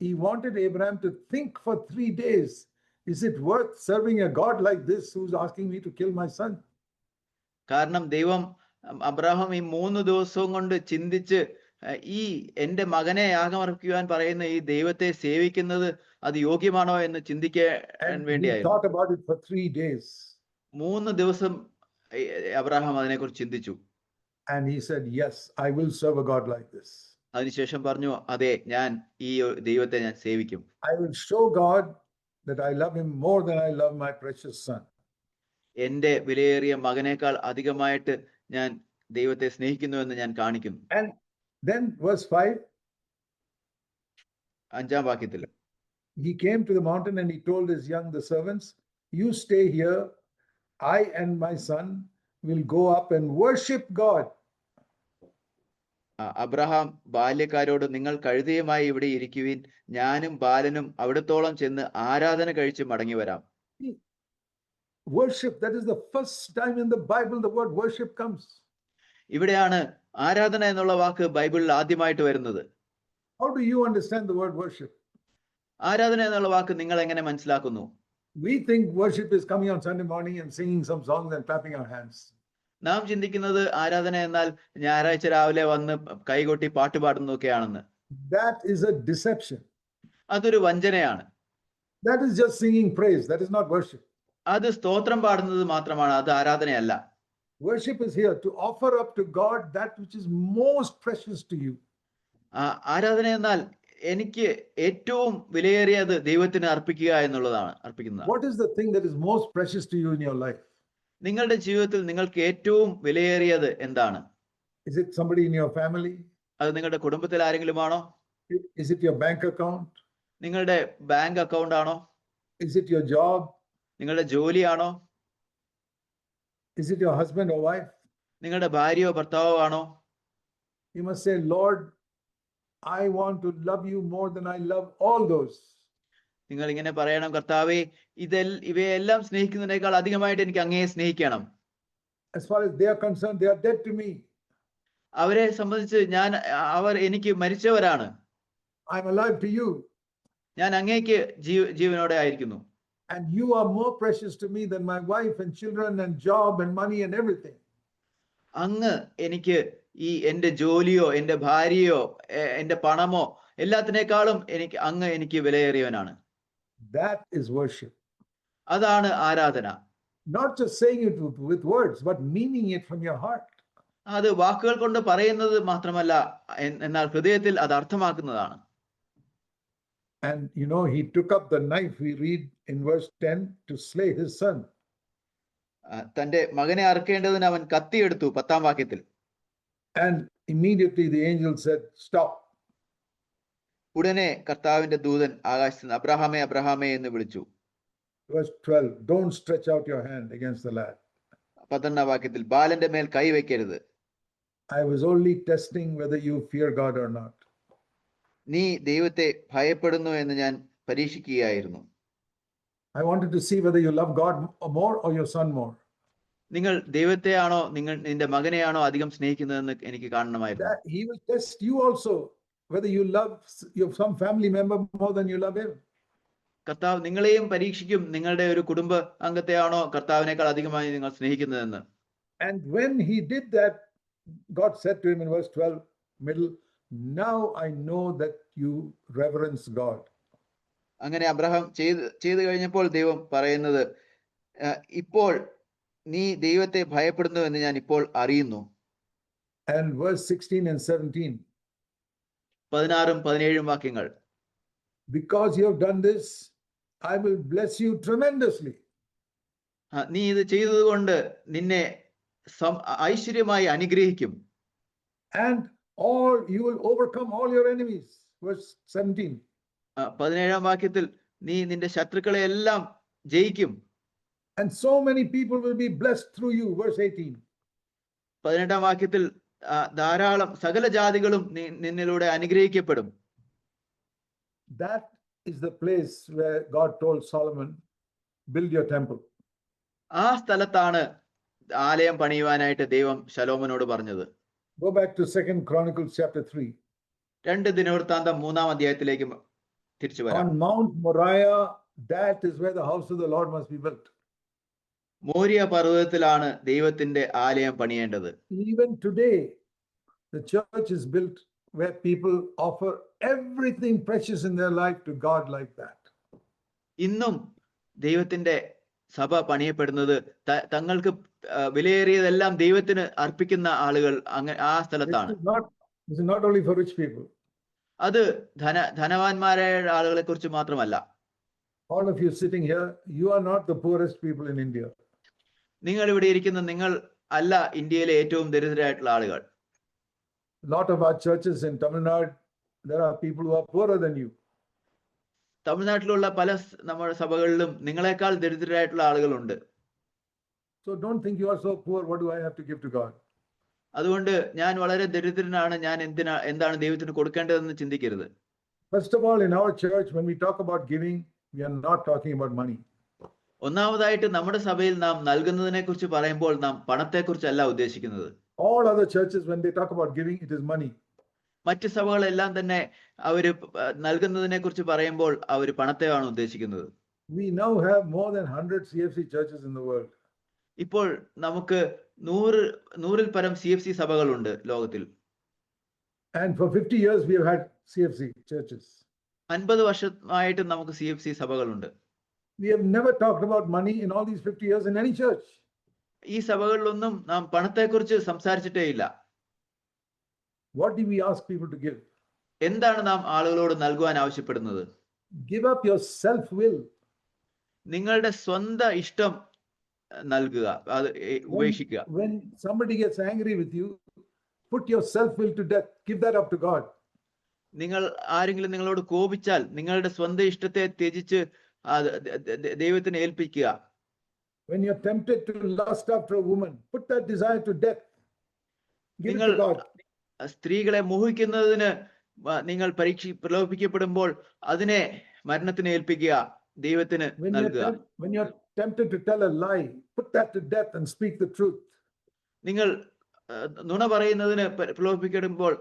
he wanted Abraham to think for 3 days. Is it worth serving a God like this who's asking me to kill my son? കാരണം ദൈവം അബ്രഹാം ഈ 3 ദിവസവും കൊണ്ട് ചിന്തിച്ച് ഈ എന്റെ മകനെ യാഗം അർപ്പിക്കുവാൻ പറയുന്ന ഈ ദൈവത്തെ സേവിക്കുന്നത് അത് യോഗ്യമാണോ എന്ന് ചിന്തിക്കാൻ വേണ്ടിയായിരുന്നു. Thought about it for 3 days. 3 ദിവസം അബ്രഹാം അതിനെക്കുറിച്ച് ചിന്തിച്ചു. And he said, yes, I will serve a God like this. അതിനുശേഷം പറഞ്ഞു, അതെ, ഞാൻ ഈ ദൈവത്തെ ഞാൻ സേവിക്കും. I will show God that I love him more than I love my precious son. എന്റെ വിലയേറിയ മകനേക്കാൾ അധികമായിട്ട് ഞാൻ ദൈവത്തെ സ്നേഹിക്കുന്നു എന്ന് ഞാൻ കാണിക്കുന്നു. And then verse 5, 5-ാം വാക്യത്തിൽ he came to the mountain and he told his the servants, you stay here, I and my son will go up and worship God. Abraham ബാല്യക്കാരോട്, നിങ്ങൾ കഴുതയുമായി ഇവിടെ ഇരിക്കുവിൻ, ഞാനും ബാലനും അവിടത്തോളം ചെന്ന് ആരാധന കഴിച്ച് മടങ്ങി വരാം. Worship, that is the first time in the Bible the word worship comes. ഇവിടെയാണ് ആരാധന എന്നുള്ള വാക്ക് ബൈബിളിൽ ആദ്യമായിട്ട് വരുന്നത്. How do you understand the word worship? ആരാധന എന്നുള്ള വാക്ക് നിങ്ങൾ എങ്ങനെ മനസ്സിലാക്കുന്നു? We think worship is coming on Sunday morning and singing some songs and clapping our hands. നാം ചിന്തിക്കുന്നത് ആരാധന എന്നാൽ ഞായറാഴ്ച രാവിലെ വന്ന് കൈകൊട്ടി പാട്ട് പാടുന്നതൊക്കെയാണെന്ന്. That is a deception. അതൊരു വഞ്ചനയാണ്. That is just singing praise. That is not worship. അത് സ്തോത്രം പാടുന്നത് മാത്രമാണ്, അത് ആരാധനയല്ല. Worship is here to offer up to God that which is most precious to you. ആരാധന എന്നാൽ എനിക്ക് ഏറ്റവും വിലയേറിയത് ദൈവത്തിന് അർപ്പിക്കുക എന്നുള്ളതാണ്, അർപ്പിക്കുന്നത്. What is the thing that is most precious to you in your life? നിങ്ങളുടെ ജീവിതത്തിൽ നിങ്ങൾക്ക് ഏറ്റവും വിലയേറിയത് എന്താണ്? Is it somebody in your family? അത് നിങ്ങളുടെ കുടുംബത്തിൽ ആരെങ്കിലുമാണോ? Is it your bank account? നിങ്ങളുടെ ബാങ്ക് അക്കൗണ്ട് ആണോ? Is it your job? നിങ്ങളുടെ ജോലിയാണോ? Is it your husband or wife? നിങ്ങളുടെ ഭാര്യയോ ഭർത്താവോ ആണോ? You must say, Lord, I want to love you more than I love all those. നിങ്ങൾ ഇങ്ങനെ പറയണം, കർത്താവേ, ഇവയെല്ലാം സ്നേഹിക്കുന്നതിനേക്കാൾ അധികമായിട്ട് എനിക്ക് അങ്ങയെ സ്നേഹിക്കണം. As far as they are concerned, they are dead to me. അവരെ സംബന്ധിച്ച് അവർ എനിക്ക് മരിച്ചവരാണ്. I am alive to you. ഞാൻ അങ്ങേക്ക് ജീവനോടെ ആയിരിക്കുന്നു. And you are more precious to me than my wife and children and job and money and everything. അങ്ങ് എനിക്ക് ഈ എന്റെ ജോലിയോ എന്റെ ഭാര്യയോ എന്റെ പണമോ എല്ലാത്തിനേക്കാളും അങ്ങ് എനിക്ക് വിലയേറിയവനാണ്. That is worship. അതാണ് ആരാധന. Not just saying it with words, but meaning it from your heart. അത് വാക്കുകൾ കൊണ്ട് പറയുന്നത് മാത്രമല്ല, എന്നാൽ ഹൃദയത്തിൽ അത് അർത്ഥമാക്കുന്നതാണ്. And you know, he took up the knife, we read in verse 10, to slay his son. തന്റെ മകനെ അറുക്കേണ്ടതിന് അവൻ കത്തിയെടുത്തു 10-ാം വാക്യത്തിൽ. And immediately the angel said, stop. ഉടനെ കർത്താവിന്റെ ദൂതൻ ആകാശത്ത് അബ്രഹാമേ അബ്രഹാമേ എന്ന് വിളിച്ചു. Verse 12, don't stretch out your hand against the lad. 12-ാം വാക്യത്തിൽ ബാലന്റെ മേൽ കൈ വെക്കരുത്. I was only testing whether you fear God or not. നീ ദൈവത്തെ ഭയപ്പെടുന്നു എന്ന് ഞാൻ പരീക്ഷിക്കുകയായിരുന്നു. I wanted to see whether you love God more or your son more. നിങ്ങൾ ദൈവത്തെയാണോ നിന്റെ മകനെയാണോ അധികം സ്നേഹിക്കുന്നതെന്ന് എനിക്ക് കാണണമായിരുന്നു. He will test you also whether you love some family member more than you love him. കർത്താവ് നിങ്ങളെയും പരീക്ഷിക്കും, നിങ്ങളുടെ ഒരു കുടുംബ അംഗത്തെയാണോ കർത്താവിനേക്കാൾ അധികമായി നിങ്ങൾ സ്നേഹിക്കുന്നതെന്ന്. And when he did that, God said to him in verse 12, middle, now I know that you reverence God. അങ്ങനെ Abraham ചെയ്തു കഴിഞ്ഞപ്പോൾ ദൈവം പറയുന്നത്, ഇപ്പോൾ നീ ദൈവത്തെ ഭയപ്പെടുന്നു എന്ന് ഞാൻ ഇപ്പോൾ അറിയുന്നു. And verse 16 and 17. 16ഉം 17ഉം വാക്യങ്ങൾ. Because you have done this, I will bless you tremendously. നീ ഇത് ചെയ്തതുകൊണ്ട് നിന്നെ ഐശ്വര്യമായി അനുഗ്രഹിക്കും. And you will overcome all your enemies. Verse 17. 17ആം വാക്യത്തിൽ നീ നിന്റെ ശത്രുക്കളെ എല്ലാം ജയിക്കും. And so many people will be blessed through you. Verse 18. 18ആം വാക്യത്തിൽ ധാരാളം സകല ജാതികളും നിന്നിലൂടെ അനുഗ്രഹിക്കപ്പെടും. That is the place where God told Solomon, build your temple. ആ സ്ഥലത്താണ് ആലയം പണിയുവാനായിട്ട് ദൈവം ശലോമോനോട് പറഞ്ഞത്. Go back to 2 Chronicles chapter 3. 2 ദിനവൃത്താന്തം 3-ാം അധ്യായത്തിലേക്ക് തിരിച്ചു വരാം. On Mount Moriah, that is where the house of the Lord must be built. മോരിയ പർവ്വതത്തിലാണ് ദൈവത്തിന്റെ ആലയം പണിയേണ്ടത്. Even today, the church is built where people offer everything precious in their life to God like that. ഇന്നും ദൈവത്തിന്റെ സഭ പണിയപ്പെടുന്നത് തങ്ങൾക്ക് വിലയേറിയതെല്ലാം ദൈവത്തിന് അർപ്പിക്കുന്ന ആളുകൾ ആ സ്ഥലത്താണ്. This is not only for rich people. അത് ധനവാന്മാരായ ആളുകളെ കുറിച്ച് മാത്രമല്ല. All of you sitting here, you are not the poorest people in India. നിങ്ങൾ ഇവിടെ ഇരിക്കുന്ന നിങ്ങൾ അല്ല ഇന്ത്യയിലെ ഏറ്റവും ദരിദ്രരായിട്ടുള്ള ആളുകൾ. Lot of our churches in Tamil Nadu, there are people who are poorer than you. തമിഴ്നാട്ടിലുള്ള പല നമ്മുടെ സഭകളിലും നിങ്ങളെക്കാൾ ദരിദ്രരായിട്ടുള്ള ആളുകളുണ്ട്. So don't think you are so poor, what do I have to give to God? അതുകൊണ്ട് ഞാൻ വളരെ ദരിദ്രനാണ്, ഞാൻ എന്താണ് ദൈവത്തിന് കൊടുക്കേണ്ടതെന്ന് ചിന്തിക്കരുത്. First of all, in our church, when we talk about giving, we are not talking about money. ഒന്നാമതായിട്ട് നമ്മുടെ സഭയിൽ നാം നൽകുന്നതിനെ കുറിച്ച് പറയുമ്പോൾ നാം പണത്തെ കുറിച്ചല്ല ഉദ്ദേശിക്കുന്നത്. All other churches, when they talk about giving, it is money. മറ്റ് സഭകളെല്ലാം തന്നെ അവര് നൽകുന്നതിനെ കുറിച്ച് പറയുമ്പോൾ അവർ പണത്തെയാണ് ഉദ്ദേശിക്കുന്നത്. We now have more than 100 CFC churches in the world. ഇപ്പോൾ നമുക്ക് 100-ൽ പരം CFC സഭകളുണ്ട് ലോകത്തിൽ. And for 50 years we have had CFC churches. 50 വർഷമായിട്ട് നമുക്ക് CFC സഭകളുണ്ട്. We have never talked about money in all these 50 years in any church. ഈ സഭകളിലൊന്നും നാം പണത്തെക്കുറിച്ച് സംസാരിച്ചിട്ടേ ഇല്ല. What do we ask people to give? എന്താണ് നാം ആളുകളോട് നൽകുവാൻ ആവശ്യപ്പെടുന്നത്? Give up your self will. നിങ്ങളുടെ സ്വന്തം ഇഷ്ടം നൽകുക, അത് ഉപേക്ഷിക്കുക. When somebody gets angry with you, put your self will to death. Give that up to God. നിങ്ങൾ ആരെങ്കിലും നിങ്ങളോട് കോപിച്ചാൽ നിങ്ങളുടെ സ്വന്തം ഇഷ്ടത്തെ ത്യജിച്ച് ദൈവത്തിന് ഏൽപ്പിക്കുക. When you're tempted to lust after a woman, put that desire to death. Give it to God. സ്ത്രീകളെ മോഹിക്കുന്നതിന് നിങ്ങൾ പ്രലോഭിക്കപ്പെടുമ്പോൾ അതിനെ മരണത്തിന് ഏൽപ്പിക്കുക, ദൈവത്തിന് നൽകുക. When you're tempted to tell a lie, put that to death and speak the truth. നിങ്ങൾ നുണ പറയുന്നതിന് പ്രലോഭിക്കപ്പെടുമ്പോൾ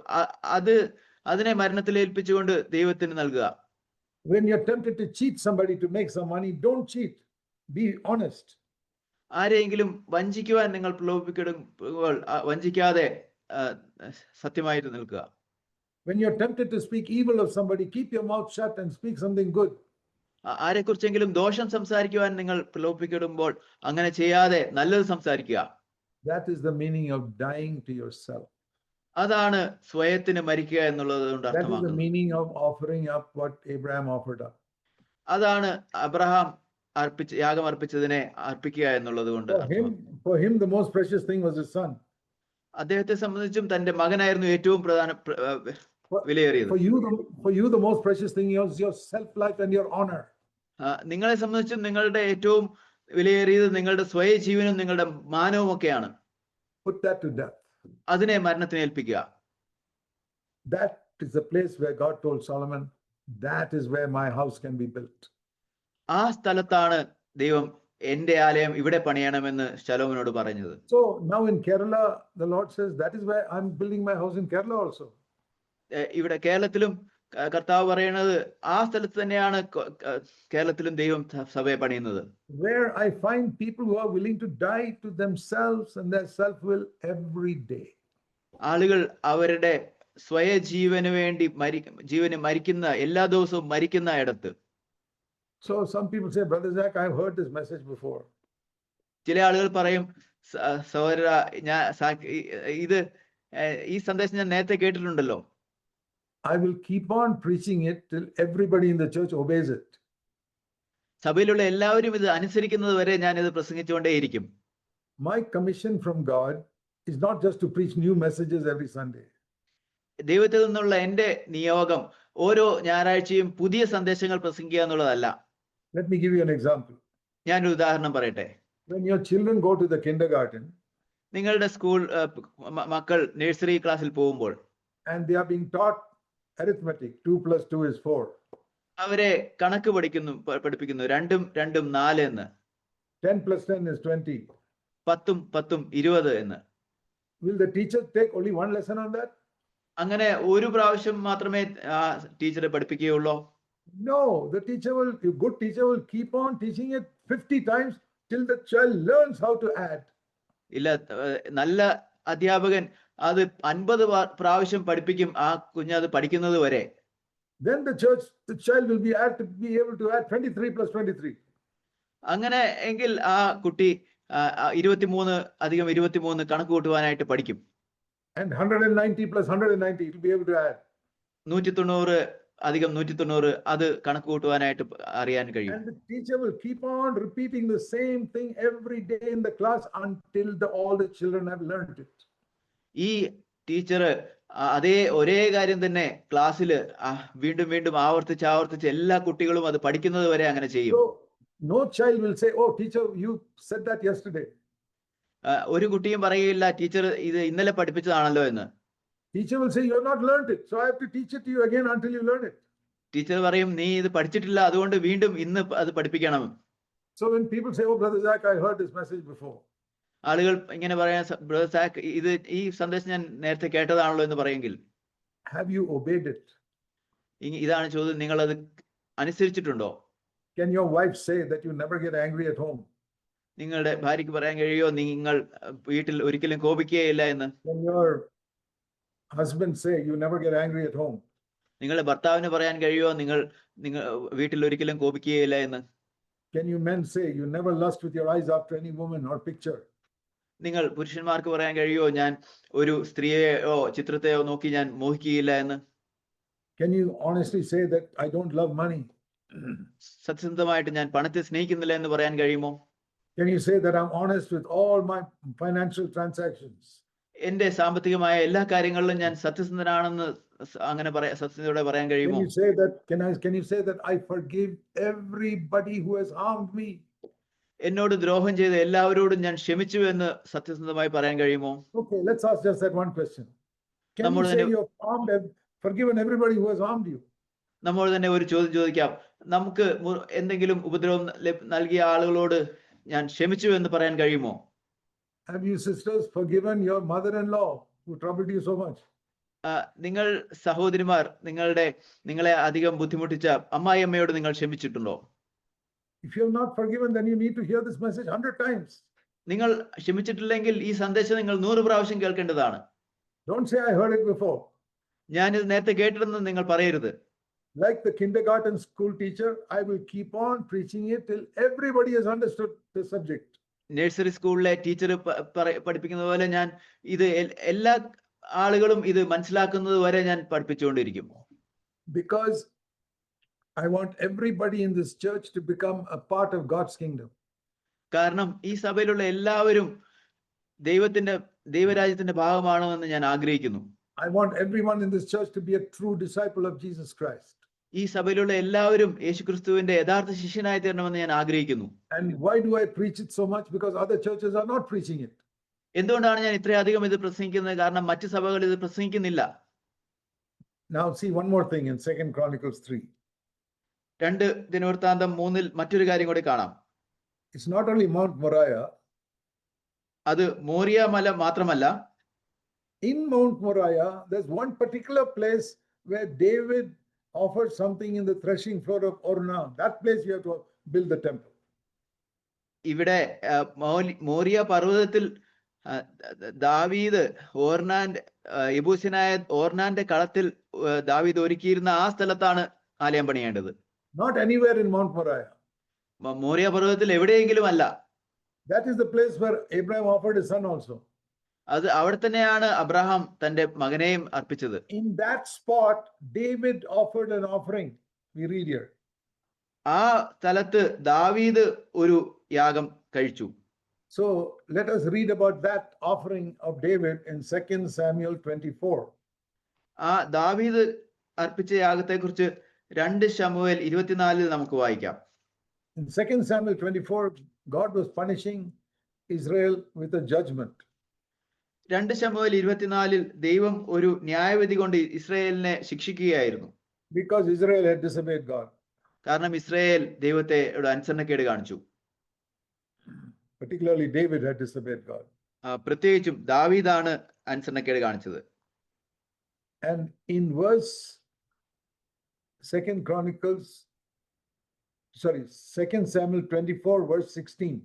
അതിനെ മരണത്തിൽ ഏൽപ്പിച്ചുകൊണ്ട് ദൈവത്തിന് നൽകുക. When you're tempted to cheat somebody to make some money, don't cheat. Be honest. ആരെങ്കിലും വഞ്ചിക്കുവാൻ നിങ്ങൾ പ്രലോഭിക്കപ്പെടുമ്പോൾ വഞ്ചിക്കാതെ സത്യമായിട്ട് നിൽക്കുക. When you're tempted to speak evil of somebody, keep your mouth shut and speak something good. ആരെക്കുറിച്ചെങ്കിലും ദോഷം സംസാരിക്കുവാൻ നിങ്ങൾ പ്രലോഭിക്കപ്പെടുമ്പോൾ അങ്ങനെ ചെയ്യാതെ നല്ലത് സംസാരിക്കുക. That is the meaning of dying to yourself. അതാണ് സ്വയത്തിന് മരിക്കുക എന്നുള്ളത് കൊണ്ട് അർത്ഥമാക്കുന്നത്. That is the meaning of offering up what Abraham offered up. അതാണ് അബ്രഹാം യാഗം അർപ്പിച്ചതിനെ അർപ്പിക്കുക എന്നുള്ളത് കൊണ്ട്. For him the most precious thing was his son. അദ്ദേഹത്തെ സംബന്ധിച്ചും തന്റെ മകനായിരുന്നു ഏറ്റവും വിലയേറിയത്. For you the most precious thing is your self life and your honor. നിങ്ങളെ സംബന്ധിച്ചും നിങ്ങളുടെ ഏറ്റവും വിലയേറിയത് നിങ്ങളുടെ സ്വയ ജീവനും നിങ്ങളുടെ മാനവും ഒക്കെയാണ്. Put that to death. അതിനെ മരണത്തിന് ഏൽപ്പിക്കുക. That is the place where God told Solomon, that is where my house can be built. ആ സ്ഥലത്താണ് ദൈവം എന്റെ ആലയം ഇവിടെ പണിയണമെന്ന് ശലോമോനോട് പറഞ്ഞത്. So now in Kerala the Lord says, that is where I'm building my house in Kerala also. ഇവിടെ കേരളത്തിലും കർത്താവ് പറയുന്നത് ആ സ്ഥലത്ത് തന്നെയാണ് കേരളത്തിലും ദൈവം സഭയെ പണിയുന്നത്. Where I find people who are willing to die to themselves and their self will every day. ആളുകൾ അവരുടെ സ്വയ ജീവന് വേണ്ടി മരിക്കുന്ന എല്ലാ ദിവസവും മരിക്കുന്ന ഇടത്ത്. So some people say, Brother Zach, I've heard this message before. ചില ആളുകൾ പറയും, സഹോദര ഈ സന്ദേശം ഞാൻ നേരത്തെ കേട്ടിട്ടുണ്ടല്ലോ. I will keep on preaching it till everybody in the church obeys it. സഭയിലുള്ള എല്ലാവരും ഇത് അനുസരിക്കുന്നത് വരെ ഞാൻ ഇത് പ്രസംഗിച്ചുകൊണ്ടേയിരിക്കും. My commission from God is not just to preach new messages every Sunday. ദൈവത്തിൽ നിന്നുള്ള എൻ്റെ നിയോഗം ഓരോ ഞായറാഴ്ചയും പുതിയ സന്ദേശങ്ങൾ പ്രസംഗിക്കുക എന്നുള്ളതല്ല. Let me give you an example. ഞാനൊരു ഉദാഹരണം പറയട്ടെ. When your children go to the kindergarten നിങ്ങളുടെ സ്കൂൾ മക്കൾ നഴ്സറി ക്ലാസ്സിൽ പോകുമ്പോൾ and they are being taught arithmetic, 2 plus 2 is 4. അവരെ കണക്ക് പഠിപ്പിക്കുന്നു 2 ഉം 2 ഉം 4 എന്ന്. 10 plus 10 is 20. 10 ഉം 10 ഉം 20 എന്ന്. Will the teacher take only one lesson on that? അങ്ങനെ ഒരു പ്രാവശ്യം മാത്രമേ ടീച്ചറെ പഠിപ്പിക്കുകയുള്ളൂ? No, the good teacher will keep on teaching it 50 times till the child learns how to add. ഇല്ല, നല്ല അധ്യാപകൻ അത് 50 പ്രാവശ്യം പഠിപ്പിക്കും ആ കുഞ്ഞത് പഠിക്കുന്നത് വരെ. Then the child will be able to add 23 plus 23. അങ്ങനെ എങ്കിൽ ആ കുട്ടി 23 അധികം 23 കണക്ക് കൂട്ടുവാനായിട്ട് പഠിക്കും. And 190 plus 190 it will be able to add. 190 അധികം 190 അത് കണക്ക് കൂട്ടുവാനായിട്ട് അറിയാൻ കഴിയും. And the teacher will keep on repeating the same thing every day in the class until all the children have learned it. ഈ ടീച്ചർ അതേ ഒരേ കാര്യം തന്നെ ക്ലാസ്സിൽ വീണ്ടും വീണ്ടും ആവർത്തിച്ച് എല്ലാ കുട്ടികളും അത് പഠിക്കുന്നത് വരെ അങ്ങനെ ചെയ്യും. So no child will say, "Oh teacher, you said that yesterday." ഒരു കുട്ടിയും പറയുകയില്ല ടീച്ചർ ഇത് ഇന്നലെ പഠിപ്പിച്ചതാണല്ലോ എന്ന്. Teacher will say, "You have not learned it, so I have to teach it to you again until you learn it." Teacher പറയും നീ ഇത് പഠിച്ചിട്ടില്ല, അതുകൊണ്ട് വീണ്ടും ഇന്ന് അത് പഠിപ്പിക്കണം. So when people say, "Oh brother Zach, I heard this message before." ആളുകൾ ഇങ്ങനെ പറയാൻ, ബ്രദർ സാക്ക് ഈ സന്ദേശം ഞാൻ നേരത്തെ കേട്ടതാണല്ലോ എന്ന് പറയെങ്കിൽ, have you obeyed it? ഇതാണ് ചോദ്യം, നിങ്ങൾ അത് അനുസരിച്ചിട്ടുണ്ടോ? Can your wife say that you never get angry at home? നിങ്ങളുടെ ഭാര്യയ്ക്ക് പറയാൻ കഴിയോ നിങ്ങൾ വീട്ടിൽ ഒരിക്കലും കോപിക്കുകയില്ല എന്ന്? Can your husband say you never get angry at home? നിങ്ങളുടെ ഭർത്താവിന് പറയാൻ കഴിയോ നിങ്ങൾ വീട്ടിൽ ഒരിക്കലും കോപിക്കുകയില്ല എന്ന്? Can you men say you never lust with your eyes after any woman or picture? നിങ്ങൾ പുരുഷന്മാർക്ക് പറയാൻ കഴിയോ ഞാൻ ഒരു സ്ത്രീയെയോ ചിത്രത്തെയോ നോക്കി ഞാൻ മോഹിക്കുകയില്ല എന്ന്? Can you honestly say that I don't love money? സത്യസന്ധമായിട്ട് ഞാൻ പണത്തെ സ്നേഹിക്കുന്നില്ല എന്ന് പറയാൻ കഴിയുമോ? Can you say that I'm honest with all my financial transactions? എന്റെ സാമ്പത്തികമായ എല്ലാ കാര്യങ്ങളിലും ഞാൻ സത്യസന്ധനാണെന്ന് അങ്ങനെ സത്യസന്ധതയോടെ പറയാൻ കഴിയുമോ? Can you say that I forgive everybody who has harmed me? എന്നോട് ദ്രോഹം ചെയ്ത എല്ലാവരോടും ഞാൻ ക്ഷമിച്ചു എന്ന് സത്യസന്ധമായി പറയാൻ കഴിയുമോ? Okay, let's ask just that one question. Can you say you have forgiven everybody who has harmed you? നമ്മൾ തന്നെ ഒരു ചോദ്യം ചോദിക്കാം. നമുക്ക് എന്തെങ്കിലും ഉപദ്രവം നൽകിയ ആളുകളോട് ഞാൻ ക്ഷമിച്ചു എന്ന് പറയാൻ കഴിയുമോ? Have you sisters forgiven your mother-in-law who troubled you so much? നിങ്ങൾ സഹോദരിമാർ നിങ്ങളെ അധികം ബുദ്ധിമുട്ടിച്ച അമ്മായിയമ്മയോട് നിങ്ങൾ ക്ഷമിച്ചിട്ടുണ്ടോ? If you have not forgiven, then you need to hear this message 100 times. നിങ്ങൾ ക്ഷമിച്ചിട്ടില്ലെങ്കിൽ ഈ സന്ദേശം നിങ്ങൾ 100 പ്രാവശ്യം കേൾക്കേണ്ടതാണ്. Don't say I heard it before. ഞാൻ ഇത് നേരത്തെ കേട്ടിരുന്നു നിങ്ങൾ പറയരുത്. Like the kindergarten school teacher, I will keep on preaching it till everybody has understood the subject. Nursery സ്കൂളിലെ ടീച്ചർ പഠിപ്പിക്കുന്നത് പോലെ ഞാൻ ഇത് എല്ലാ ആളുകളും ഇത് മനസ്സിലാക്കുന്നത് വരെ ഞാൻ പഠിപ്പിച്ചുകൊണ്ടിരിക്കും. Because I want everybody in this church to become a part of God's kingdom. കാരണം ഈ സഭയിലുള്ള എല്ലാവരും ദൈവരാജ്യത്തിന്റെ ഭാഗമാണെന്ന് ഞാൻ ആഗ്രഹിക്കുന്നു. I want everyone in this church to be a true disciple of Jesus Christ. ഈ സഭയിലുള്ള എല്ലാവരും യേശുക്രിസ്തുവിന്റെ യഥാർത്ഥ ശിഷ്യനായി തീരണമെന്ന് ഞാൻ ആഗ്രഹിക്കുന്നു. And why do I preach it so much? Because other churches are not preaching it. എന്തുകൊണ്ടാണ് ഞാൻ ഇത്രയധികം ഇത് പ്രസംഗിക്കുന്നത്? കാരണം മറ്റു സഭകൾ ഇത് പ്രസംഗിക്കുന്നില്ല. Now see one more thing in 2 Chronicles 3. 2 ദിനവൃത്താന്തം 3-ൽ മറ്റൊരു കാര്യം കൂടി കാണാം. It's not only Mount Moriah. അത് മോറിയ മല മാത്രമല്ല. In Mount Moriah, there's one particular place where David offered something in the threshing floor of Ornan. That place you have to build the temple. ഇവിടെ മോറിയ പർവ്വതത്തിൽ ദാവീദ് യെബൂസ്യനായ ഓർനാന്റെ കളത്തിൽ ദാവീദ് ഒരുക്കിയിരുന്ന ആ സ്ഥലത്താണ് ആലയം പണിയേണ്ടത്. Not anywhere in Mount Moriah. Moriah പർവ്വതത്തിൽ എവിടെയെങ്കിലും അല്ല. That is the place where Abraham offered his son also. അത് അവിടെ തന്നെയാണ് അബ്രഹാം തന്റെ മകനെയും അർപ്പിച്ചത്. In that spot, David offered an offering. We read here. ആ സ്ഥലത്ത് ദാവീദ് ഒരു യാഗം കഴിച്ചു. So let us read about that offering of David in 2 Samuel 24. ആ ദാവീദ് അർപ്പിച്ച യാഗത്തെക്കുറിച്ച് 2 ശമൂവേൽ 24 നമുക്ക് വായിക്കാം. In 2 Samuel 24, God was punishing Israel with a judgment. 2 ശമൂവേൽ 24 ദൈവം ഒരു ന്യായവിധി കൊണ്ട് ഇസ്രായേലിനെ ശിക്ഷിക്കുകയായിരുന്നു. Because Israel had disobeyed God. കാരണം ഇസ്രായേൽ ദൈവത്തെ അനുസരണക്കേട് കാണിച്ചു. Particularly David had disobeyed God. പ്രത്യേകിച്ചും ദാവീദാണ് അനുസരണക്കേട് കാണിച്ചത്. And in verse 2 Samuel 24, verse 16.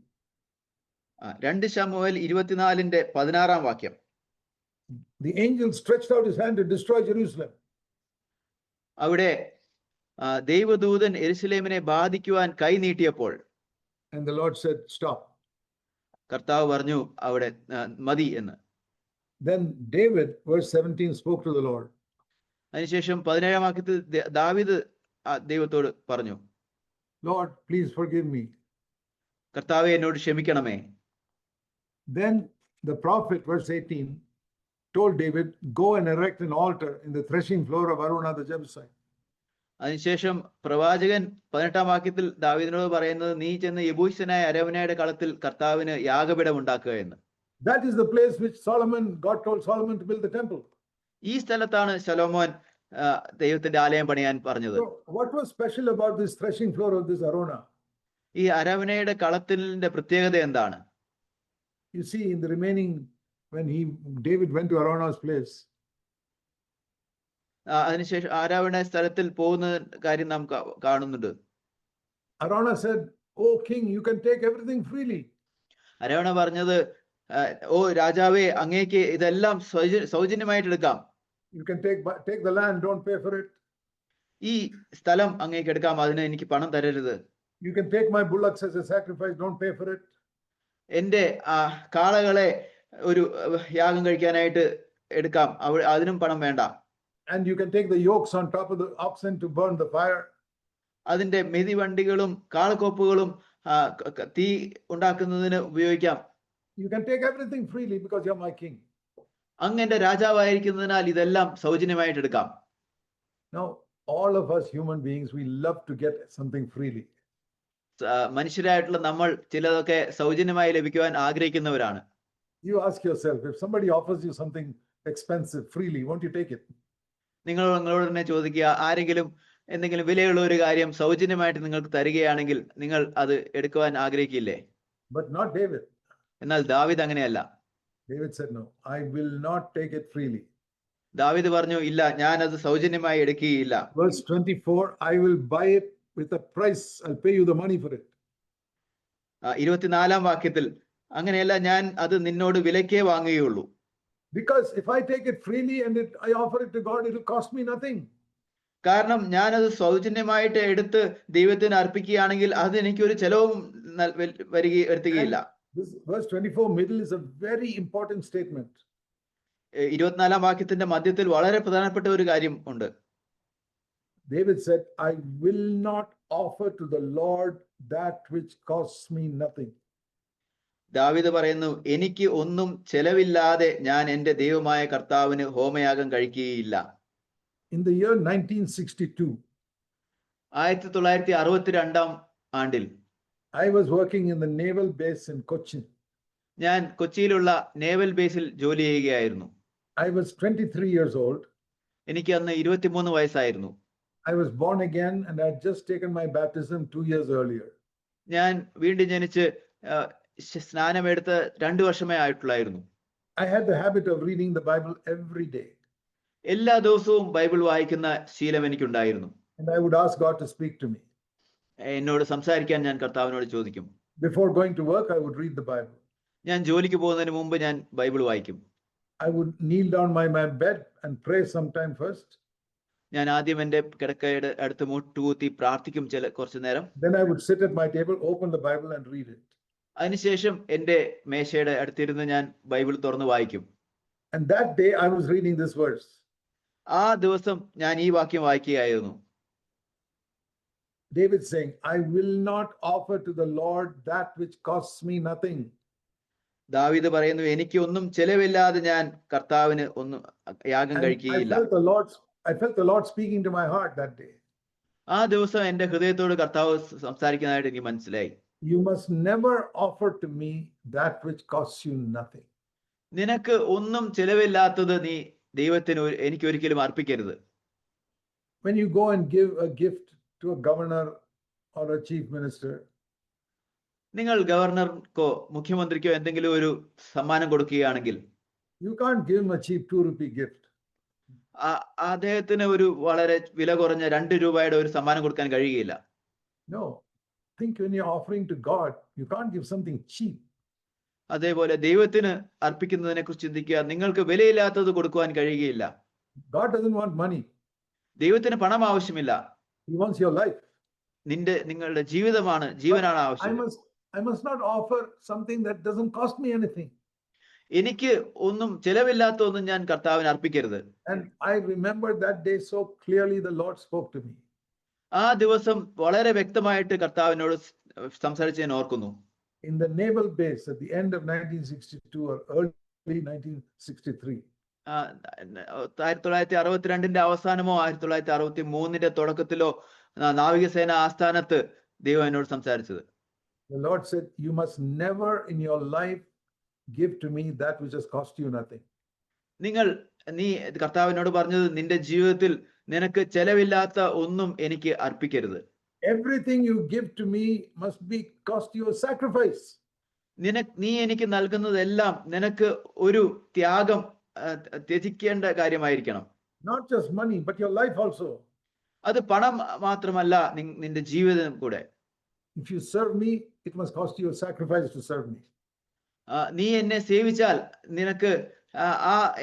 2 ശമൂവേൽ 24 16 വാക്യം. The angel stretched out his hand to destroy Jerusalem. അവിടെ ദൈവദൂതൻ യെരൂശലേമിനെ ബാധിക്കുവാൻ കൈ നീട്ടിയപ്പോൾ And the Lord said, stop. കർത്താവ് പറഞ്ഞു അവിടെ മതി എന്ന്. Then David, verse 17, spoke to the Lord. അതിനുശേഷം 17 വാക്യത്തിൽ ദാവീദ് ദൈവത്തോട് പറഞ്ഞു, Lord, please forgive me. കർത്താവേ എന്നോട് ക്ഷമിക്കണമേ. Then the prophet, verse 18, told David, go and erect an altar in the threshing floor of Araunah the Jebusite. അതിനുശേഷം പ്രവാചകൻ 18 വാക്യത്തിൽ ദാവീദിനോട് പറയുന്നത്, നീ ചെന്ന് യെബൂസ്യനായ അരവനയുടെ കളത്തിൽ കർത്താവിന് യാഗപീഠം ഉണ്ടാക്കുക എന്ന്. That is the place which God told Solomon to build the temple. ഈ സ്ഥലത്താണ് ശലോമോൻ ദൈവത്തിന്റെ ആലയം പണിയാൻ പറഞ്ഞത്. So what was special about this threshing floor of this Araunah? ഈ അരവനയുടെ കളത്തിന്റെ പ്രത്യേകത എന്താണ്? You see, in the remaining, when David went to Araunah's place, അതിനുശേഷം ആരാവണ സ്ഥലത്തിൽ പോകുന്ന കാര്യം നാം കാണുന്നുണ്ട്. Araunah said, "Oh king, you can take everything freely." അരവണ പറഞ്ഞത്, ഓ രാജാവേ, അങ്ങേക്ക് ഇതെല്ലാം സൗജന്യമായിട്ട് എടുക്കാം. You can take the land, don't pay for it. ഈ സ്ഥലം അങ്ങേക്ക് എടുക്കാം, അതിന് എനിക്ക് പണം തരരുത്. You can take my bullocks as a sacrifice, don't pay for it. എന്റെ കാളകളെ ഒരു യാഗം കഴിക്കാനായിട്ട് എടുക്കാം, അതിനും പണം വേണ്ട. And you can take the yokes on top of the oxen to burn the fire. അതിന്റെ മെതിവണ്ടികളും കാളക്കോപ്പുകളും തീ ഉണ്ടാക്കുന്നതിന് ഉപയോഗിക്കാം. You can take everything freely because you're my king. അങ്ങ് എന്റെ രാജാവായിരിക്കുന്നതിനാൽ ഇതെല്ലാം സൗജന്യമായിട്ട് എടുക്കാം. Now, all of us human beings, we love to get something freely. മനുഷ്യരായിട്ടുള്ള നമ്മൾ ചിലതൊക്കെ സൗജന്യമായി ലഭിക്കുവാൻ ആഗ്രഹിക്കുന്നവരാണ്. You ask yourself, if somebody offers you something expensive freely, won't you take it? നിങ്ങളോട് തന്നെ ചോദിക്കുക, ആരെങ്കിലും എന്തെങ്കിലും വിലയുള്ള ഒരു കാര്യം സൗജന്യമായിട്ട് നിങ്ങൾക്ക് തരികയാണെങ്കിൽ നിങ്ങൾ അത് എടുക്കുവാൻ ആഗ്രഹിക്കില്ലേ? But not David. എന്നാൽ ദാവീദ് അങ്ങനെയല്ല. David said, no, I will not take it freely. ദാവീദ് പറഞ്ഞു, ഇല്ല, ഞാൻ അത് സൗജന്യമായി എടുക്കുകയില്ല. Verse 24, I will buy it with a price. I'll pay you the money for it. 24 വാക്യത്തിൽ അങ്ങനെയല്ല, ഞാൻ അത് നിന്നോട് വിലക്കേ വാങ്ങുകയുള്ളൂ. Because if I take it freely and I offer it to God, it will cost me nothing. കാരണം ഞാൻ അത് സൗജന്യമായിട്ട് എടുത്ത് ദൈവത്തിന് അർപ്പിക്കുകയാണെങ്കിൽ അത് എനിക്ക് ഒരു ചെലവും വരുത്തുകയില്ല. This verse 24 middle is a very important statement. 24 വാക്യത്തിന്റെ മധ്യത്തിൽ വളരെ പ്രധാനപ്പെട്ട ഒരു കാര്യം ഉണ്ട്. David said, I will not offer to the Lord that which costs me nothing. ദാവീദ് പറയുന്നു, എനിക്ക് ഒന്നും ചെലവില്ലാതെ ഞാൻ എന്റെ ദൈവമായ കർത്താവിന് ഹോമയാഗം കഴിക്കുകയില്ല. In the year 1962, 1962 ആണ്ടിൽ I was working in the naval base in Cochin. ഞാൻ കൊച്ചിയിലുള്ള നേവൽ ബേസിൽ ജോലി ചെയ്യുകയായിരുന്നു. I was 23 years old. എനിക്ക് അന്ന് 23 വയസ്സായിരുന്നു. I was born again and I had just taken my baptism 2 years earlier. ഞാൻ വീണ്ടും ജനിച്ച് സ്നാനമെടുത്ത് 2 വർഷമേ ആയിട്ടുള്ളായിരുന്നു. I had the habit of reading the Bible every day. എല്ലാ ദിവസവും ബൈബിൾ വായിക്കുന്ന ശീലം എനിക്കുണ്ടായിരുന്നു. And I would ask God to speak to me. എന്നോട് സംസാരിക്കാൻ ഞാൻ കർത്താവിനോട് ചോദിക്കും. Before going to work, I would read the Bible. ഞാൻ ജോലിക്ക് പോകുന്നതിന് മുമ്പ് ഞാൻ ബൈബിൾ വായിക്കും. I would kneel down by my bed and pray sometime first. ഞാൻ ആദ്യം എൻ്റെ കിടക്കയുടെ അടുത്ത് മുട്ടുകുത്തി പ്രാർത്ഥിക്കും കുറച്ചു നേരം. Then I would sit at my table, open the Bible and read it. അതിനുശേഷം എൻ്റെ മേശയുടെ അടുത്തിരുന്ന് ഞാൻ ബൈബിൾ തുറന്ന് വായിക്കും. And that day I was reading this verse. ആ ദിവസം ഞാൻ ഈ വാക്യം വായിക്കുകയായിരുന്നു. David saying, I will not offer to the Lord that which costs me nothing. ദാവീദ് പറയുന്നു, എനിക്ക് ഒന്നും ചെലവില്ലാതെ ഞാൻ കർത്താവിന് ഒന്നും യാഗം And I കഴിക്കുകയില്ല. felt the Lord speaking to my heart that day. ആ ദിവസം എൻ്റെ ഹൃദയത്തോട് കർത്താവ് സംസാരിക്കുന്നതായിട്ട് എനിക്ക് മനസ്സിലായി. You must never offer to me that which costs you nothing. നിനക്ക് ഒന്നും ചെലവില്ലാത്തത് നീ ദൈവത്തിന് എനിക്ക് ഒരിക്കലും അർപ്പിക്കരുത്. When you go and give a gift to a governor or a chief minister, നിങ്ങൾ ഗവർണർക്കോ മുഖ്യമന്ത്രിക്കോ എന്തെങ്കിലും ഒരു സമ്മാനം കൊടുക്കുകയാണെങ്കിൽ you can't give him a cheap 2 rupee gift. അദ്ദേഹത്തിന് ഒരു വളരെ വില കുറഞ്ഞ 2 രൂപയുടെ ഒരു സമ്മാനം കൊടുക്കാൻ കഴിയുകയില്ല. No. Think when you're offering to God, you can't give something cheap. അതേപോലെ ദൈവത്തിന് അർപ്പിക്കുന്നതിനെ കുറിച്ച് ചിന്തിക്കുക. നിങ്ങൾക്ക് വിലയില്ലാത്തത് കൊടുക്കുവാൻ കഴിയുകയില്ല. God doesn't want money. ദൈവത്തിന് പണം ആവശ്യമില്ല. He wants your life. നിങ്ങളുടെ ജീവനാണ് ആവശ്യം. I must not offer something that doesn't cost me anything. എനിക്ക് ഒന്നും ചെലവില്ലാത്ത ഒന്നും ഞാൻ കർത്താവിന് അർപ്പിക്കരുത്. And I remember that day so clearly the Lord spoke to me. ആ ദിവസം വളരെ വ്യക്തമായിട്ട് കർത്താവിനോട് സംസാരിച്ച് ഞാൻ ഓർക്കുന്നു. In the naval base at the end of 1962 or early 1963. 1962 അവസാനമോ 1963 തുടക്കത്തിലോ നാവികസേന ആസ്ഥാനത്ത് ദൈവം എന്നോട് സംസാരിച്ചത്. The Lord said, you must never in your life give to me that which has cost you nothing. നീ കർത്താവിനോട് പറഞ്ഞത്, നിന്റെ ജീവിതത്തിൽ നിനക്ക് ചെലവില്ലാത്ത ഒന്നും എനിക്ക് അർപ്പിക്കരുത്. Everything you give to me must be cost you a sacrifice. നീ എനിക്ക് നൽകുന്നതെല്ലാം നിനക്ക് ഒരു ത്യാഗം ത്യജിക്കേണ്ട കാര്യമായിരിക്കണം. Not just money, but your life also. അത് പണം മാത്രമല്ല, നിന്റെ ജീവിതം കൂടെ. If you serve me, it must cost you a sacrifice to serve me. നീ എന്നെ സേവിച്ചാൽ നിനക്ക്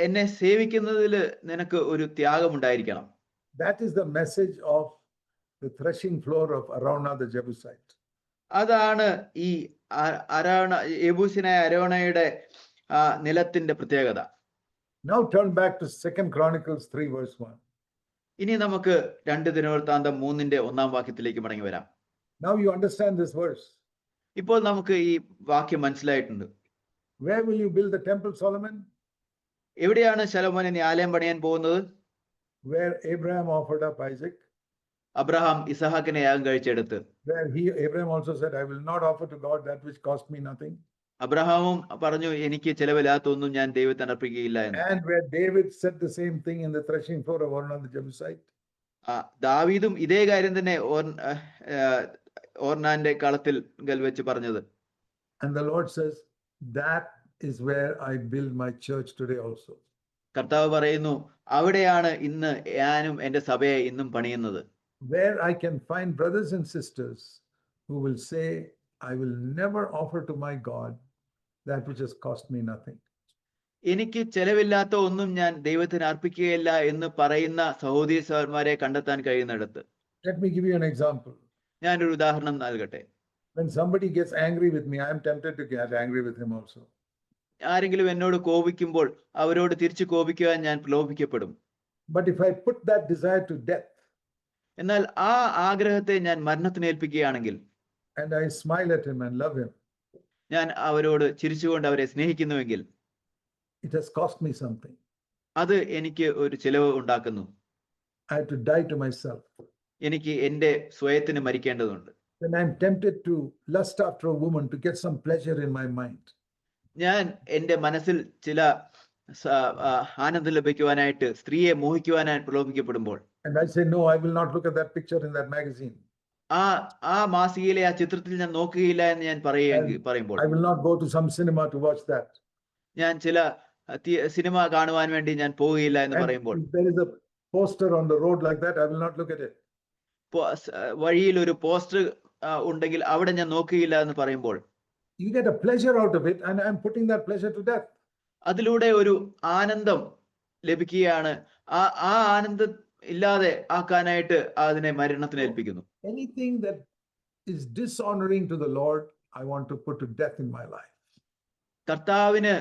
എന്നെ സേവിക്കുന്നതിൽ നിനക്ക് ഒരു ത്യാഗം ഉണ്ടായിരിക്കണം. That is the message of the threshing floor of Araunah the Jebusite. അതാണ് ഈ യെബൂസ്യനായ അരോണയുടെ നിലത്തിന്റെ പ്രത്യേകത. Now turn back to 2 Chronicles 3 verse 1. ഇനി നമുക്ക് 2 ദിനവൃത്താന്തം 3-ന്റെ 1-ാം വാക്യത്തിലേക്ക് മടങ്ങി വരാം. Now you understand this verse. ഇപ്പോൾ നമുക്ക് ഈ വാക്യം മനസ്സിലായിട്ടുണ്ട്. Where will you build the temple, Solomon? എവിടെയാണ് ശലോമോൻ ഇനി ആലയം പണിയാൻ പോകുന്നത്? Where Abraham offered up Isaac. Abraham ഇസഹാക്കിനെ യാഗം കഴിച്ചെടുത്ത്. Where Abraham also said, I will not offer to God that which cost me nothing. അബ്രഹാമും പറഞ്ഞു, എനിക്ക് ചെലവില്ലാത്തൊന്നും ഞാൻ ദൈവത്തിന് അർപ്പിക്കുകയില്ല എന്ന്. And where David said the same thing in the threshing floor of Araunah the Jebusite. ദാവീദും ഇതേ കാര്യം തന്നെ ഓർനാന്റെ കളത്തിൽ വെച്ച് പറഞ്ഞത്. And the Lord says, that is where I build my church today also. കർത്താവ് പറയുന്നു, അവിടെയാണ് ഇന്ന് ഞാനും എൻ്റെ സഭയെ ഇന്നും പണിയുന്നത്. Where I can find brothers and sisters who will say, I will never offer to my God that which has cost me nothing. എനിക്ക് ചെലവില്ലാത്ത ഒന്നും ഞാൻ ദൈവത്തിന് അർപ്പിക്കുകയില്ല എന്ന് പറയുന്ന സഹോദരി സഹോദരന്മാരെ കണ്ടെത്താൻ കഴിയുന്നിടത്ത്. Let me give you an example. ഞാനൊരു ഉദാഹരണം നൽകട്ടെ. When somebody gets angry with me, I am tempted to get angry with him also. ആരെങ്കിലും എന്നോട് കോപിക്കുമ്പോൾ അവരോട് തിരിച്ചു കോപിക്കുവാൻ ഞാൻ പ്രലോഭിക്കപ്പെടും. But if I put that desire to death, എന്നാൽ ആ ആഗ്രഹത്തെ ഞാൻ മരണത്തിന് ഏൽപ്പിക്കുകയാണെങ്കിൽ, and I smile at him and love him, ഞാൻ അവരോട് ചിരിച്ചുകൊണ്ട് അവരെ സ്നേഹിക്കുന്നുവെങ്കിൽ, it has cost me something. അത് എനിക്ക് ഒരു ചിലവ് ഉണ്ടാക്കുന്നു. I have to die to myself. എനിക്ക് എൻ്റെ സ്വയത്തിന് മരിക്കേണ്ടതുണ്ട്. When I'm tempted to lust after a woman to get some pleasure in my mind, ഞാൻ എൻ്റെ മനസ്സിൽ ചില ആനന്ദം ലഭിക്കുവാനായിട്ട് സ്ത്രീയെ മോഹിക്കുവാനായി പ്രലോഭിക്കപ്പെടുമ്പോൾ, and I say, no, I will not look at that picture in that magazine. ആ മാസികയിലെ ആ ചിത്രത്തിൽ ഞാൻ നോക്കുകയില്ല എന്ന് ഞാൻ പറയുമ്പോൾ, I will not go to some cinema to watch that. ഞാൻ ചില സിനിമ കാണുവാൻ വേണ്ടി ഞാൻ പോവുകയില്ല എന്ന് പറയുമ്പോൾ, if there is a poster on the road like that, I will not look at it. വഴിയിൽ ഒരു പോസ്റ്റർ ഉണ്ടെങ്കിൽ അവിടെ ഞാൻ നോക്കുകയില്ല എന്ന് പറയുമ്പോൾ, you get a pleasure out of it, and I'm putting that pleasure to death. അതിലൂടെ ഒരു ആനന്ദം ലഭിക്കുകയാണ്. ആ ആനന്ദം ഇല്ലാതെ ആക്കാനായിട്ട് അതിനെ മരണത്തിന് ഏൽപ്പിക്കുന്നു. Anything that is dishonoring to the Lord, I want to put to death in my life. കർത്താവിന്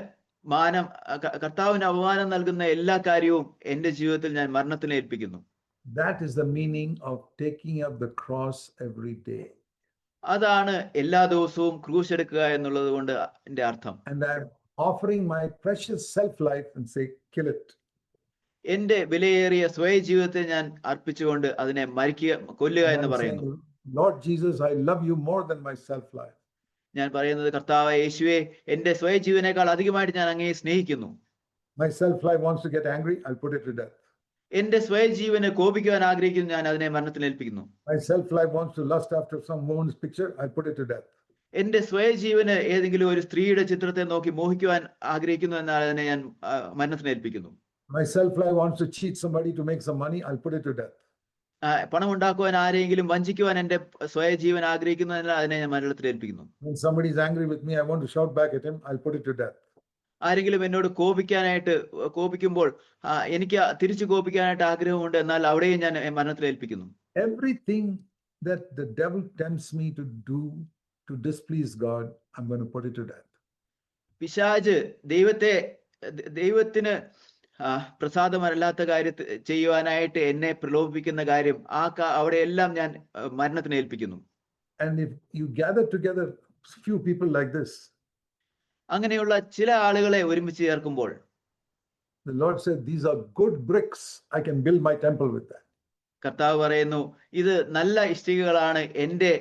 കർത്താവിന് അപമാനം നൽകുന്ന എല്ലാ കാര്യവും എന്റെ ജീവിതത്തിൽ ഞാൻ മരണത്തിന് ഏൽപ്പിക്കുന്നു. That is the meaning of taking up the cross every day. അതാണ് എല്ലാ ദിവസവും ക്രൂശ് എടുക്കുക എന്നുള്ളത് കൊണ്ട് എന്റെ അർത്ഥം. And I'm offering my precious self-life and say, kill it. എന്റെ വിലയേറിയ സ്വയ ജീവിതത്തെ ഞാൻ അർപ്പിച്ചുകൊണ്ട് അതിനെ കൊല്ലുക എന്ന് പറയുന്നു. Lord Jesus, I love you more than my self-life. ഞാൻ പറയുന്നത്, കർത്താവായ യേശുവേ, എന്റെ സ്വയ ജീവനേക്കാൾ അധികമായിട്ട് ഞാൻ അങ്ങയെ സ്നേഹിക്കുന്നു. My self-life wants to get angry, I'll put it to death. എന്റെ സ്വയ ജീവനെ കോപിക്കുവാൻ ആഗ്രഹിക്കുന്നു, ഞാൻ അതിനെ മരണത്തിന് ഏൽപ്പിക്കുന്നു. My self-life wants to lust after some woman's picture, I'll put it to death. എന്റെ സ്വയ ജീവന് ഏതെങ്കിലും ഒരു സ്ത്രീയുടെ ചിത്രത്തെ നോക്കി മോഹിക്കുവാൻ ആഗ്രഹിക്കുന്നു എന്നാൽ അതിനെ ഞാൻ മരണത്തിന് ഏൽപ്പിക്കുന്നു. My self-life wants to cheat somebody to make some money, I'll put it to death. പണം ഉണ്ടാക്കുവാൻ ആരെങ്കിലും വഞ്ചിക്കുവാൻ എന്റെ സ്വയ ജീവൻ ആഗ്രഹിക്കുന്നു എന്നാൽ അതിനെ ഞാൻ മരണത്തിൽ ഏൽപ്പിക്കുന്നു. When somebody is angry with me, I want to shout back at him, I'll put it to death. ആരെങ്കിലും എന്നോട് കോപിക്കുമ്പോൾ എനിക്ക് തിരിച്ചു കോപിക്കാനായിട്ട് ആഗ്രഹമുണ്ട് എന്നാൽ അവിടെയും ഞാൻ മരണത്തിൽ ഏൽപ്പിക്കുന്നു. Everything that the devil tempts me to do to displease God, I'm going to put it to death. പിശാച് ദൈവത്തിന് പ്രസാദമല്ലാത്ത കാര്യത്തെ ചെയ്യുവാനായിട്ട് എന്നെ പ്രലോഭിപ്പിക്കുന്ന കാര്യം അവിടെയെല്ലാം ഞാൻ മരണത്തിന് ഏൽപ്പിക്കുന്നു. And if you gather together few people like this, അങ്ങനെയുള്ള ചില ആളുകളെ ഒരുമിച്ച് ചേർക്കുമ്പോൾ, the Lord said, these are good bricks, I can build my temple with that. കർത്താവ് പറയുന്നു, ഇത് നല്ല ഇഷ്ടികകളാണ് എന്റെ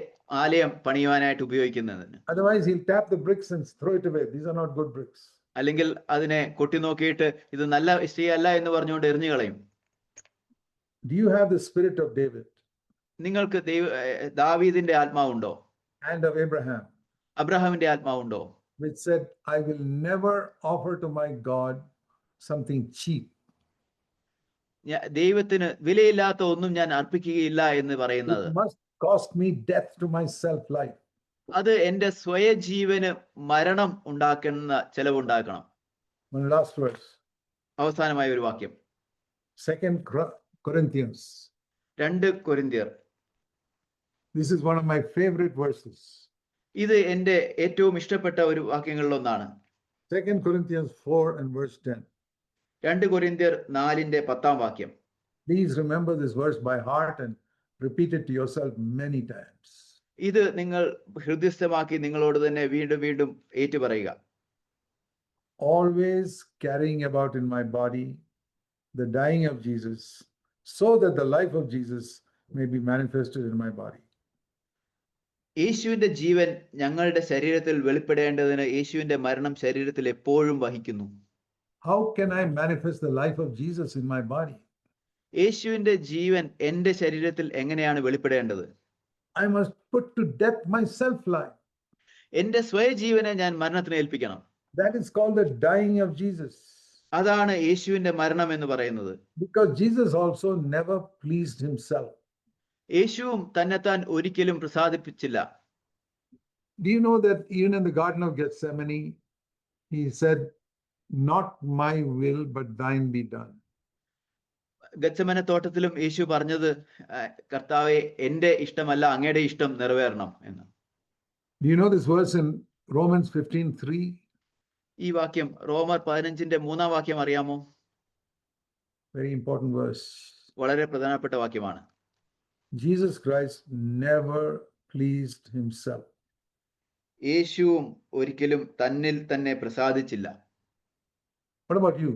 ആലയം പണിയുവാനായിട്ട് ഉപയോഗിക്കുന്നതിന്. Otherwise he'll tap the bricks and throw it away. These are not good bricks. അല്ലെങ്കിൽ അതിനെ കൊട്ടി നോക്കിയിട്ട് ഇത് നല്ല ഇഷ്ടികയല്ല എന്ന് പറഞ്ഞുകൊണ്ട് എറിഞ്ഞു കളയും. Do you have the spirit of David? നിങ്ങൾക്ക് ദാവീദിന്റെ ആത്മാവുണ്ടോ? And of Abraham, അബ്രഹാമിന്റെ ആത്മാവുണ്ടോ? which said, I will never offer to my God something cheap. ദൈവത്തിന് വിലയില്ലാത്ത ഒന്നും ഞാൻ അർപ്പിക്കുകയില്ല എന്ന് പറയുന്നത്. It must cost me death to my self-life. അത് എന്റെ സ്വയ ജീവന് മരണം ഉണ്ടാക്കുന്ന ചെലവുണ്ടാക്കണം. One last verse. അവസാനമായ ഒരു വാക്യം, 2 Corinthians. 2 കൊരിന്ത്യർ. This is one of my favorite verses. ഇത് എന്റെ ഏറ്റവും ഇഷ്ടപ്പെട്ട ഒരു വാക്യങ്ങളിലൊന്നാണ്. 2 Corinthians 4 and verse 10. 2 കൊരിന്ത്യർ 4:10 വാക്യം. Please remember this verse by heart and repeat it to yourself many times. ഇത് നിങ്ങൾ ഹൃദയസ്ഥമാക്കി നിങ്ങളോട് തന്നെ വീണ്ടും വീണ്ടും ഏറ്റുപറയുക. Always carrying about in my body the dying of Jesus, so that the life of Jesus may be manifested in my body. യേശുവിന്റെ ജീവൻ ഞങ്ങളുടെ ശരീരത്തിൽ വെളിപ്പെടേണ്ടതിന് യേശുവിന്റെ മരണം ശരീരത്തിൽ എപ്പോഴും വഹിക്കുന്നു. How can I manifest the life of Jesus in my body? യേശുവിന്റെ ജീവൻ എന്റെ ശരീരത്തിൽ എങ്ങനെയാണ് വെളിപ്പെടേണ്ടത്? I must put to death my self-life. എന്റെ സ്വയ ജീവനെ ഞാൻ മരണത്തിന് ഏൽപ്പിക്കണം. That is called the dying of Jesus. അതാണ് യേശുവിന്റെ മരണം എന്ന് പറയുന്നത്. Because Jesus also never pleased himself. യേശുവും തന്നെത്താൻ ഒരിക്കലും പ്രസാദിപ്പിച്ചില്ല. Do you know that even in the Garden of Gethsemane, he said, not my will, but thine be done. ഗത്സമന തോട്ടത്തിലും യേശു പറഞ്ഞത്, കർത്താവേ, എന്റെ ഇഷ്ടമല്ല അങ്ങയുടെ ഇഷ്ടം നിറവേറണം എന്ന്. Do you know this verse in Romans 15:3? ഈ വാക്യം റോമർ 15:3 വാക്യം അറിയാമോ? Very important verse. വളരെ പ്രധാനപ്പെട്ട വാക്യമാണ്. Jesus Christ never pleased himself. യേശുവും ഒരിക്കലും തന്നിൽ തന്നെ പ്രസാദിച്ചില്ല. What about you?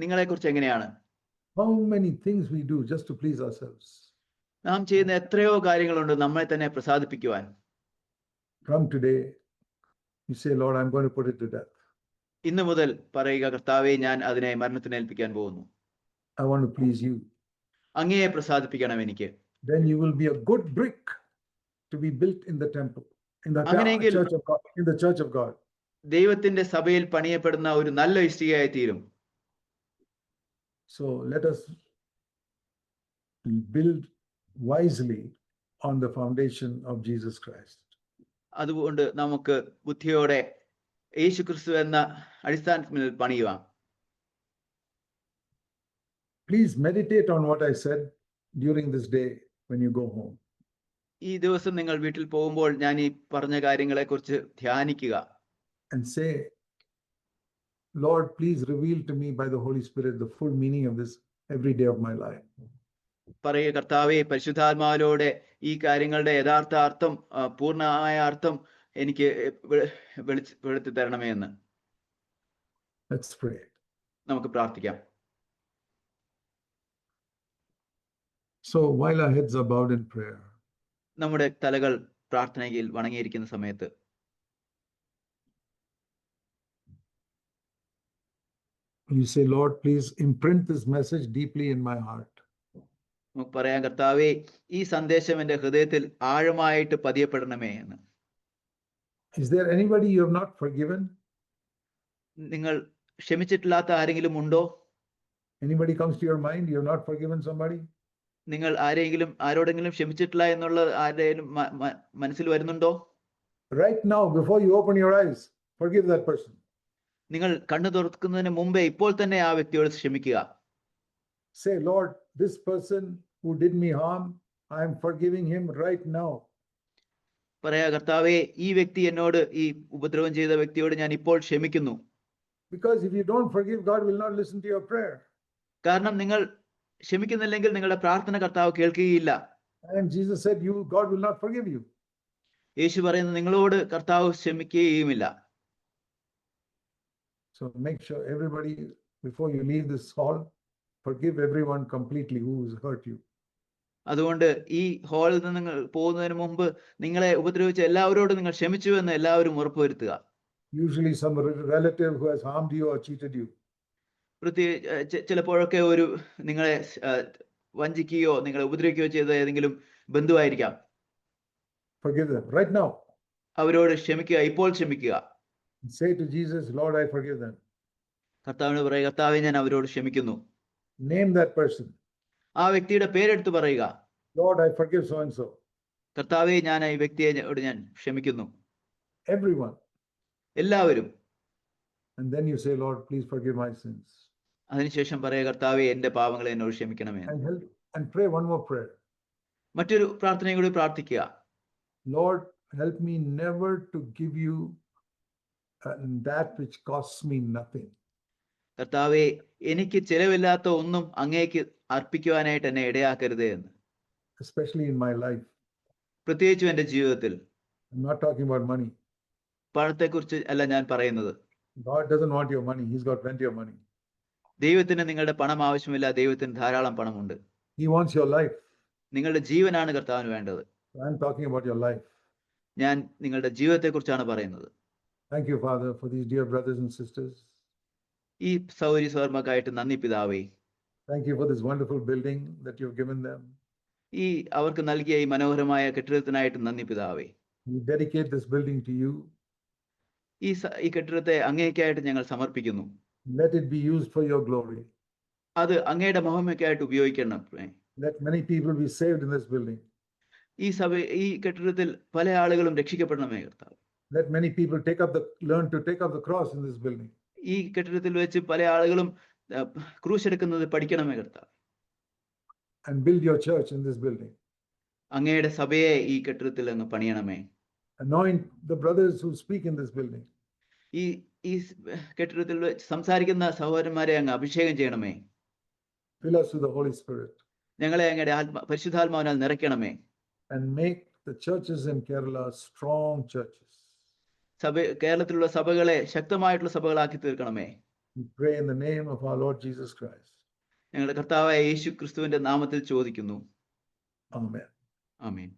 നിങ്ങളെ കുറിച്ച് എങ്ങനെയാണ്? How many things we do just to please ourselves? നാം ചെയ്യുന്ന എത്രയോ കാര്യങ്ങളുണ്ട് നമ്മളെ തന്നെ പ്രസാദിപ്പിക്കുവാൻ. From today, you say, Lord, I'm going to put it to death. ഇന്നു മുതൽ പറയുക, കർത്താവേ, ഞാൻ അതിനെ മരണത്തിന് ഏൽപ്പിക്കാൻ പോകുന്നു. I want to please you. അങ്ങയെ പ്രസാദിപ്പിക്കണം എനിക്ക്. Then you will be a good brick to be built in the temple, in the church of God, in the church of God. ദൈവത്തിന്റെ സഭയിൽ പണിയപ്പെടുന്ന ഒരു നല്ല ഇഷ്ടികയായി തീരും. So let us build wisely on the foundation of Jesus Christ. അതുകൊണ്ട് നമുക്ക് ബുദ്ധിയോടെ യേശുക്രിസ്തു എന്ന അടിസ്ഥാനത്തിൽ പണിയുവാം. Please meditate on what I said during this day when you go home. ഈ ദിവസം നിങ്ങൾ വീട്ടിൽ പോകുമ്പോൾ ഞാൻ ഈ പറഞ്ഞ കാര്യങ്ങളെക്കുറിച്ച് ധ്യാനിക്കുക. and say, Lord, please reveal to me by the Holy Spirit the full meaning of this every day of my life. പറയുക, കർത്താവേ, പരിശുദ്ധാത്മാവിലൂടെ ഈ കാര്യങ്ങളുടെ യഥാർത്ഥ അർത്ഥം, പൂർണ്ണമായ അർത്ഥം എനിക്ക് വെളിപ്പെടുത്തി തരണമേ എന്ന്. Let's pray. നമുക്ക് പ്രാർത്ഥിക്കാം. So while our heads are bowed in prayer, നമ്മുടെ തലകൾ പ്രാർത്ഥനയിൽ വണങ്ങിയിരിക്കുന്ന സമയത്ത് you say, Lord, please imprint this message deeply in my heart. നമുക്ക് പറയാം, കർത്താവേ, ഈ സന്ദേശം എൻ്റെ ഹൃദയത്തിൽ ആഴമായിട്ട് പതിയപ്പെടണമേ എന്ന്. Is there anybody you have not forgiven? നിങ്ങൾ ക്ഷമിച്ചിട്ടില്ലാത്ത ആരെങ്കിലും ഉണ്ടോ? Anybody comes to your mind, you have not forgiven somebody? നിങ്ങൾ ആരോടെങ്കിലും ക്ഷമിച്ചിട്ടില്ല എന്നുള്ള ആരെയും മനസ്സിൽ വരുന്നുണ്ടോ? Right now, before you open your eyes, forgive that person. നിങ്ങൾ കണ്ണു തുറക്കുന്നതിന് മുമ്പേ ഇപ്പോൾ തന്നെ ആ വ്യക്തിയോട് ക്ഷമിക്കുക. Say, Lord, this person who did me harm, I am forgiving him right now. പറയാ, കർത്താവേ, ഈ വ്യക്തി എന്നോട് ഈ ഉപദ്രവം ചെയ്ത വ്യക്തിയോട് ഞാൻ ഇപ്പോൾ ക്ഷമിക്കുന്നു. Because if you don't forgive, God will not listen to your prayer. കാരണം നിങ്ങൾ ക്ഷമിക്കുന്നില്ലെങ്കിൽ നിങ്ങളുടെ പ്രാർത്ഥന കർത്താവ് കേൾക്കുകയില്ല. And Jesus said, God will not forgive you. യേശു പറയുന്നു, നിങ്ങളോട് കർത്താവ് ക്ഷമിക്കുകയുമില്ല. So make sure everybody, before you leave this hall, forgive everyone completely who has hurt you. അതുകൊണ്ട് ഈ ഹാളിൽ നിന്ന് നിങ്ങൾ പോകുന്നതിന് മുമ്പ് നിങ്ങളെ ഉപദ്രവിച്ച എല്ലാവരോടും നിങ്ങൾ ക്ഷമിച്ചു എന്ന് എല്ലാവരും ഉറപ്പുവരുത്തുക. Usually some relative who has harmed you or cheated you. ചിലപ്പോഴൊക്കെ ഒരു നിങ്ങളെ വഞ്ചിക്കുകയോ നിങ്ങളെ ഉപദ്രവിക്കുകയോ ചെയ്ത ഏതെങ്കിലും ബന്ധുവായിരിക്കാം. Forgive them right now. അവരോട് ക്ഷമിക്കുക, ഇപ്പോൾ ക്ഷമിക്കുക. Say to Jesus, Lord, I forgive them. കർത്താവിനോട് പറയുക, കർത്താവേ, ഞാൻ അവരോട് ക്ഷമിക്കുന്നു. Name that person. ആ വ്യക്തിയുടെ പേരെടുത്ത് പറയുക, Lord, I forgive so and so. കർത്താവേ, ഞാൻ ഈ വ്യക്തിയോട് ഞാൻ ക്ഷമിക്കുന്നു. Everyone. എല്ലാവരും. And then you say, Lord, please forgive my sins. അതിനുശേഷം പറയുക, കർത്താവേ, എന്റെ പാപങ്ങളെ എന്നോട് ക്ഷമിക്കണമേ. And pray one more prayer. മറ്റൊരു പ്രാർത്ഥനയും കൂടി പ്രാർത്ഥിക്കുക. Lord, help me never to give you that which costs me nothing. കർത്താവേ, എനിക്ക് ചിലവില്ലാത്ത ഒന്നും അങ്ങേക്ക് അർപ്പിക്കുവാനായിട്ട് എന്നെ ഇടയാക്കരുതേ എന്ന്. Especially in my life. പ്രത്യേകിച്ചും എന്റെ ജീവിതത്തിൽ. I'm not talking about money. പണത്തെക്കുറിച്ച് അല്ല ഞാൻ പറയുന്നത്. God doesn't want your money. He's got plenty of money. ദൈവത്തിന് നിങ്ങളുടെ പണം ആവശ്യമില്ല. ദൈവത്തിന് ധാരാളം പണമുണ്ട്. He wants your life. നിങ്ങളുടെ ജീവനാണ് കർത്താവിന് വേണ്ടത്. I'm talking about your life. ഞാൻ നിങ്ങളുടെ ജീവിതത്തെക്കുറിച്ചാണ് പറയുന്നത്. Thank you, Father, for these dear brothers and sisters. ഈ സഹോദരി സഹോദരന്മാർക്കായിട്ട് നന്ദി പിതാവേ. Thank you for this wonderful building that you've given them. ഈ അവർക്ക് നൽകിയ ഈ മനോഹരമായ കെട്ടിടത്തിനായിട്ട് നന്ദി പിതാവേ. We dedicate this building to you. ഈ കെട്ടിടത്തെ അങ്ങേയ്ക്കായിട്ട് ഞങ്ങൾ സമർപ്പിക്കുന്നു. Let it be used for your glory. അത് അങ്ങയുടെ മഹിമയ്ക്കായിട്ട് ഉപയോഗിക്കണം. Let many people be saved in this building. ഈ കെട്ടിടത്തിൽ പല ആളുകളും രക്ഷിക്കപ്പെടണമേ കർത്താവ്. Let many people learn to take up the cross in this building. ഈ കെട്ടിടത്തിൽ വെച്ച് പല ആളുകളും ക്രൂശ് എടുക്കുന്നത് പഠിക്കണമേ കർത്താവ്. And build your church in this building. അങ്ങയുടെ സഭയെ ഈ കെട്ടിടത്തിൽ അങ്ങ് പണിയണമേ. Anoint the brothers who speak in this building. ഈ കെട്ടിടത്തിൽ വെച്ച് സംസാരിക്കുന്ന സഹോദരന്മാരെ അങ്ങ് അഭിഷേകം ചെയ്യണമേ. Fill us with the Holy Spirit. ഞങ്ങളെ അങ്ങയുടെ പരിശുദ്ധാത്മാവിനാൽ നിറയ്ക്കണമേ. And make the churches in Kerala strong churches. കേരളത്തിലുള്ള സഭകളെ ശക്തമായിട്ടുള്ള സഭകളാക്കി തീർക്കണമേ. We pray in the name of our Lord Jesus Christ. ഞങ്ങളുടെ കർത്താവായ യേശു ക്രിസ്തുവിന്റെ നാമത്തിൽ ചോദിക്കുന്നു. Amen. ആമേൻ.